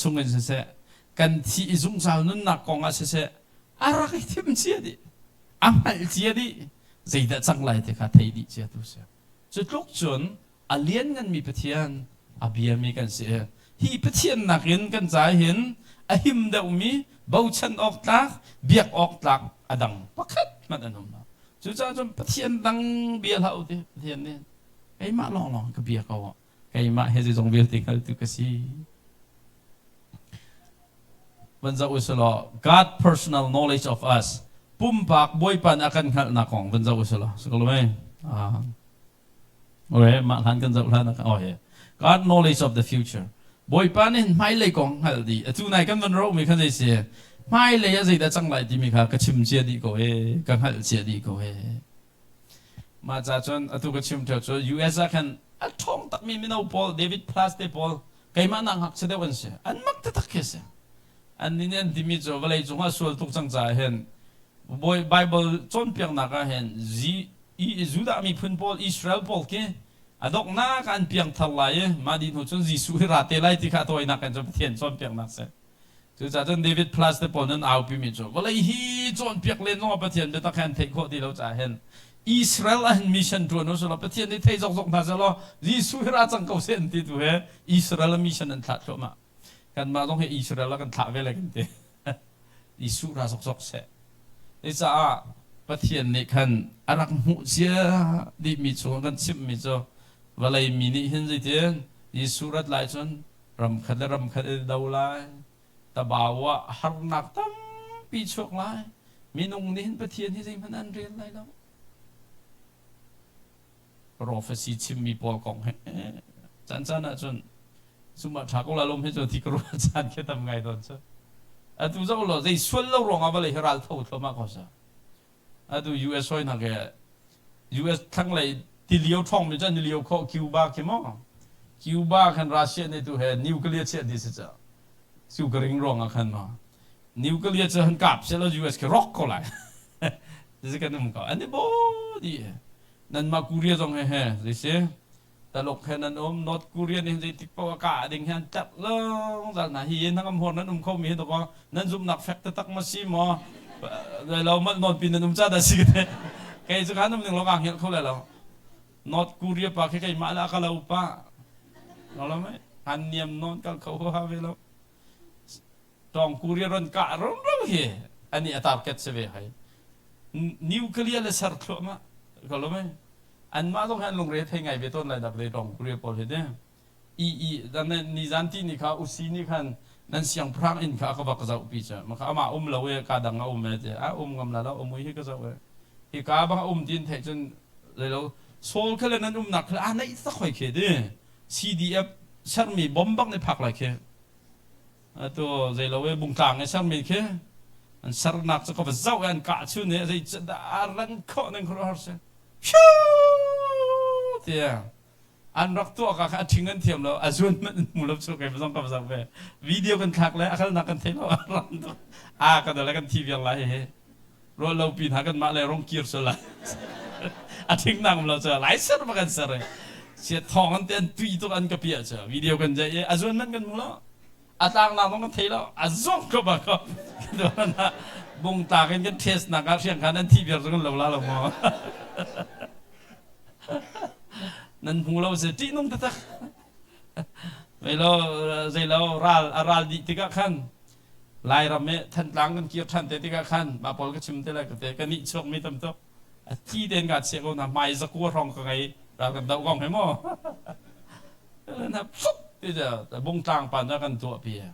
ส่งเงินเสียกันที่ส่งสาวนั้นนักกองอาเสียอะไรที่มันเสียดิอามัลเสียดิใจแต่จังไรแต่ข้าไทยดิเสียตัวเสียจุดลุกจนอาเลียนกันมีปะเทียนอาเบียมีกันเสียฮีปะเทียนนักเห็นกันใจเห็นอาหิมเดามีเบาชันออกตากเบียกออกตากอดังปักขัดมันอันนั้นจุดจ้าจนปะเทียนดังเบียเหล่าดิปะเทียนเนี่ยไอ้มาลองก็เบียเขาไอ้มาเฮซิจงเบียติงเขาตุกสีวันจะอุศล God personal knowledge of us ปุ่มปากบอยปันอาการขัดนักของวันจะอุศลสกุลไหมโอเคมาขันกันจะอุศลนักโอเค God knowledge of the future บอยปันนี่ไม่เลยกองขัดดีทุกนายกันวันรู้มีขันได้เสียไม่เลยจะได้จังไรดีมีค่ะกระชิมเจียดีก็เอกันขัดเจียดีก็เอมาจากจนทุกกระชิมเถอะจน US กันท้องตักมีมินาบอลเดวิดพลาสเตบอลใครมานั่งหักเสด็จวันเสียอันมักจะตักเสียอันนี้เนี่ยที่มีโจเวลาจงว่าส่วนทุกจังใจเห็นบอยไบเบิลจนเพียงนักเห็นจูดามีพื้นพอลอิสราเอลพอลเกอดอกนักอันเพียงทลายมาดินหัวจนจิสุราเตลัยที่ข้าตัวนักกันจนเทียนจนเพียงนักเสร็จจุดจนเดวิดพลาสเตปอนั้นเอาพิมิโจเวลาฮีจนเพียงเล่นน้องประเทศเป็นตะแคงเทคโคที่เราจะเห็นอิสราเอลอันมิชชั่นตัวนู้นส่วนประเทศนี้เทจอกนักเสร็จแล้วจิสุราจังเขาเส้นที่ตัวอิสราเอลมิชชั่นนั้นทัดเข้ามากันมาต้องให้อิสราเอลกันท้าเวลากันเตะอิสุราสกเสะนี่จะประเทศนี้กันอารักมุเสียดิมิโจกันชิมมิโจเวลามินิเห็นใจเตียนอิสุรัตไลจนรำคัดดาวไลตะบ่าวว่าฮาร์นักตั้มปีชกไลมีนุ่งนี่เห็นประเทศที่ใจมันอันเรียนไรแล้วรอฟซีชิมมีปอลกองจันนะจนสมมติถ้าก็เราลมให้จนที่กรุณาจานแค่ทำไงตอนนั้นตัวเจ้าเราจะส่วนเราลงเอาไปเลยเราเท่าตัวมากกว่าตัว US ส่วนนักUS ทั้งเลยที่เลี้ยวท่องไม่ใช่เลี้ยวเข้าคิวบาเข้ามาคิวบากันรัสเซียในตัวเห็นนิวเคลียร์เช่นนี้สิจ้ะสิ่งกระดิ่งร้องอ่ะกันมานิวเคลียร์จะหันกลับเสร็จแล้ว US ก็ร็อกก็เลยนี่กันนุ่มก็อันนี้บ่ดีนั่นมาคูเรียตรงเฮ้ดิสิตลกแค่นั้นนอตกูเรียนนี่ติดปากกาดิ่งแค่จับลงจากไหนเห็นทั้งกำพลนั้นเขามีตัวก็นั่นซุ่มนักแฟกต์ตักมาซีมอเราไม่นอนปีนั้นจ้าได้สิกันแกจะการนั่นหนึ่งเราอ่างเห็นเขาเลยเรานอตกูเรียปากแค่มาแล้วก็เราป้าเราไม่หันเนียมนอนก็เขาหาเวลาตองกูเรียนรันการันเฮอันนี้อัตราเก็ตเสวีให้นิวเคลียร์เลยสักครั้งมาเขาเราไม่อันมาต้องการลงเรือให้ไงเบต้นอะไรดับเลยตองเรือพอเลยเนี่ยดังนั้นนิจันที่นี่ค่ะอุซีนี่ค่ะนั่นเสียงพระอินค่ะเขาบอกจะอุปิจมันเขามาเราเวกาดังเอาเมเจกำลังเราอุ้มให้ก็จะเวที่กาบังอุ้มดินเทจนเลยเรา Sol kala nan nak kala anai sa khoi ke de CDF sarmi bombak ne phak lai ke ato zailawe bungtang ne sarmi ke an sarnak sa ko zau an ka chu ne zai chada aran kho nan khro har se tia an rak to ka kha thingan thiam lo azun mulap chu ke bang ka bang ve video kan khak le akal nak kan thelo ran to a ka da la kan tv yang lai he ro lo pin ha kan ma le rong kir so la a thing nang lo cha lai ser ma kan ser sia thong an ten tui to an ka pia cha video kan ja ye azun man kan mulo atang na kan thelo azong ko ba ko do na bung ta kan test na ka siang kan an tv kan lo la lo mo nan pulau seti nung tatak, zelo ral di tiga kan, lai rame tan langan kiot tan tiga kan, bapol ke cim tela kete kan ni cok mi tam to, ti den gat seko na mai zakuar rong kai, ral kan tau gong hemo, na puk tidak, bung tang pan kan tua pia,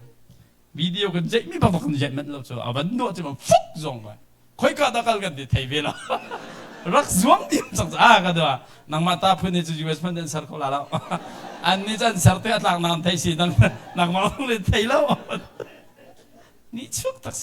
video kan jek mi bapol kan jek met lo so, aban dua cuma puk zong kai, koi kata kal kan di tei bela. Rak zuang dim sang kadua nang mata pun itu juga sebenarnya sarko lalau ani jan sarte atlang nang thai si nang mau le thai lo ni chuk tak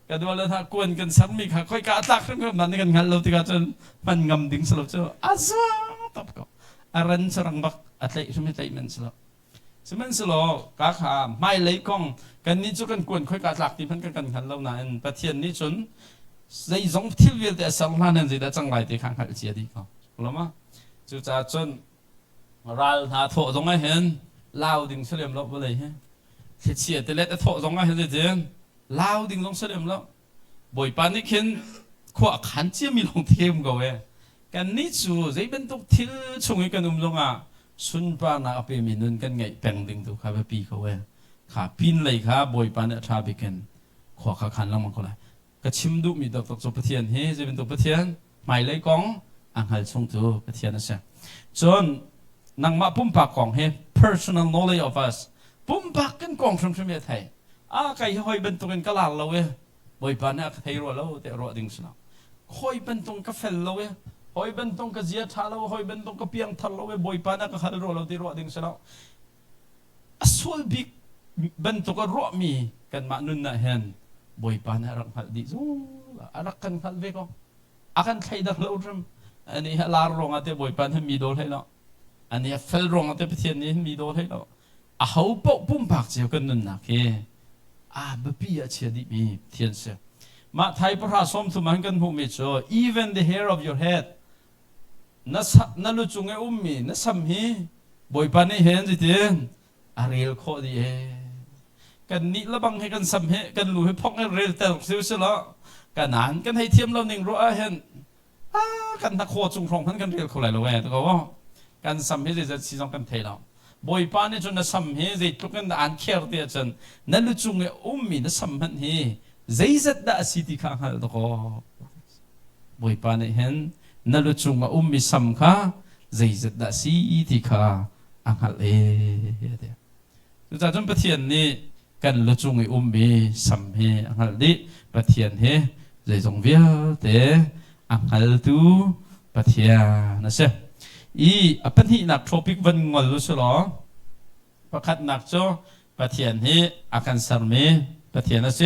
kadua la tha kuan kan sarmi kha khoi ka atlak rim nan kan ngal lo tiga chon man ngam ding selo cho azang tap ko aran sarang bak atlai sumi tai men selo ka kha mai lei kong kan ni chu kan kuan khoi ka atlak ti phan kan ngal lo na en pathian ni chun dây giống thiếu việc để sang lan nên gì đã chẳng lại thì khang khai chia đi không, đúng không? Chú cha chun ra thà thọ giống ai hen lao đình sẽ làm lộc vậy hết, thì chia từ lết thọ giống ai hen thì tiền lao đình giống sẽ làm lộc, buổi ban đi khiến khoa khán chia mi lòng thêm cái vậy, cái ní chú dây bên tục thiếu chung cái giống à, xuân ba na apie mi nun cái ngày bèn đình tu khai pi cái vậy, khá pin lấy khá buổi ban để thà bị cái khoa khá khán lắm mà có lại cái chim du mi đọc cho bát thiên he je bên đọc bát thiên mai lấy con ang hal chung tu bát thiên na sa chon nang ma pum pak kong he personal knowledge of us pum pak kan kong shum shum ye thai a kai hoi ben tung kan kalal lo we boi pa na thai ro lo te ro ding sna hoi ben tung ka fel lo we hoi ben tung ka zia tha lo hoi ben tung ka piang thal lo we boi pa na ka khal ro lo te ro ding sna asol big ben tung ka ro mi kan ma nun na hen boy pa na rang hal di zo anak kan hal ve ko akan khai dak lo ram ani halar rong ate boy pa na mi dol hai lo ani fel rong ate pathian ni mi dol hai lo a hau po pum pak che kan nun na ke a ba pi a che di mi thian se ma thai pra som thu man kan hu mi cho even the hair of your head na lu chung e mi na sam hi boy pa ni hen ji tin a rel kho di eกันนี่ละบังให้กันสัมเหกันรู้ให้พกให้เร็วแต่ซิวซิละกันนานกันให้เทียมเราหนึ่งรู้เห็นกันนักโคจุงครองพันกันเรียกเขาไหลละแวแต่ก็ว่ากันสัมเหจะซีซองกันเทเราบอยป้านี่จนนัสัมเหจะทุกกันอ่านเคียร์เดียจนนั่นรู้จุงเอมีนัสัมพันธ์เฮจะได้สิทธิข้างหันตัวก็บอยป้านี่เห็นนั่นรู้จุงมีสัมข้าจะได้สิทธิข้าอังหันเดียจะจนประเทศนี้กันลุจุงมีสัมเหอังหัลดิปะเทียนเฮใจจงเวียเตอังหัลตูปะเทียนะเสอีปัญหาหนักทอปิกวันงอลุสลอประคัดหนักโจปะเทียนเฮอาการสารเมปะเทียนนะเส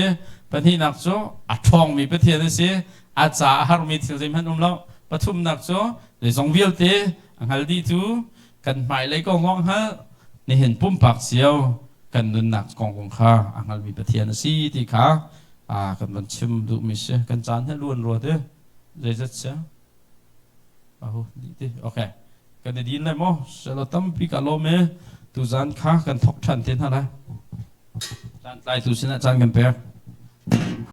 ปัญหาหนักโจอัดทองมีปะเทียนนะเสอาจาฮาร์มีทิลเซมันเราปฐุมหนักโจใจจงเวียเตอังหัลดิตูกันหมายเลยก็งองฮะนี่เห็นปุ่มปากเสียวกันนุนหนักกองข้าอังกฤษมีประเทศนั้นสิที่ข้ากันมันชิมดูมิเชกันจานให้ล้วนรัวเด้อเลยจะเสียดีโอเคกันได้ยินเลยมั้งเสร็จแล้วตั้มพิกาโลเมตุจานข้ากันทอกชันเต็นฮะนะจานไต่ตุสินะจานกันเปล่า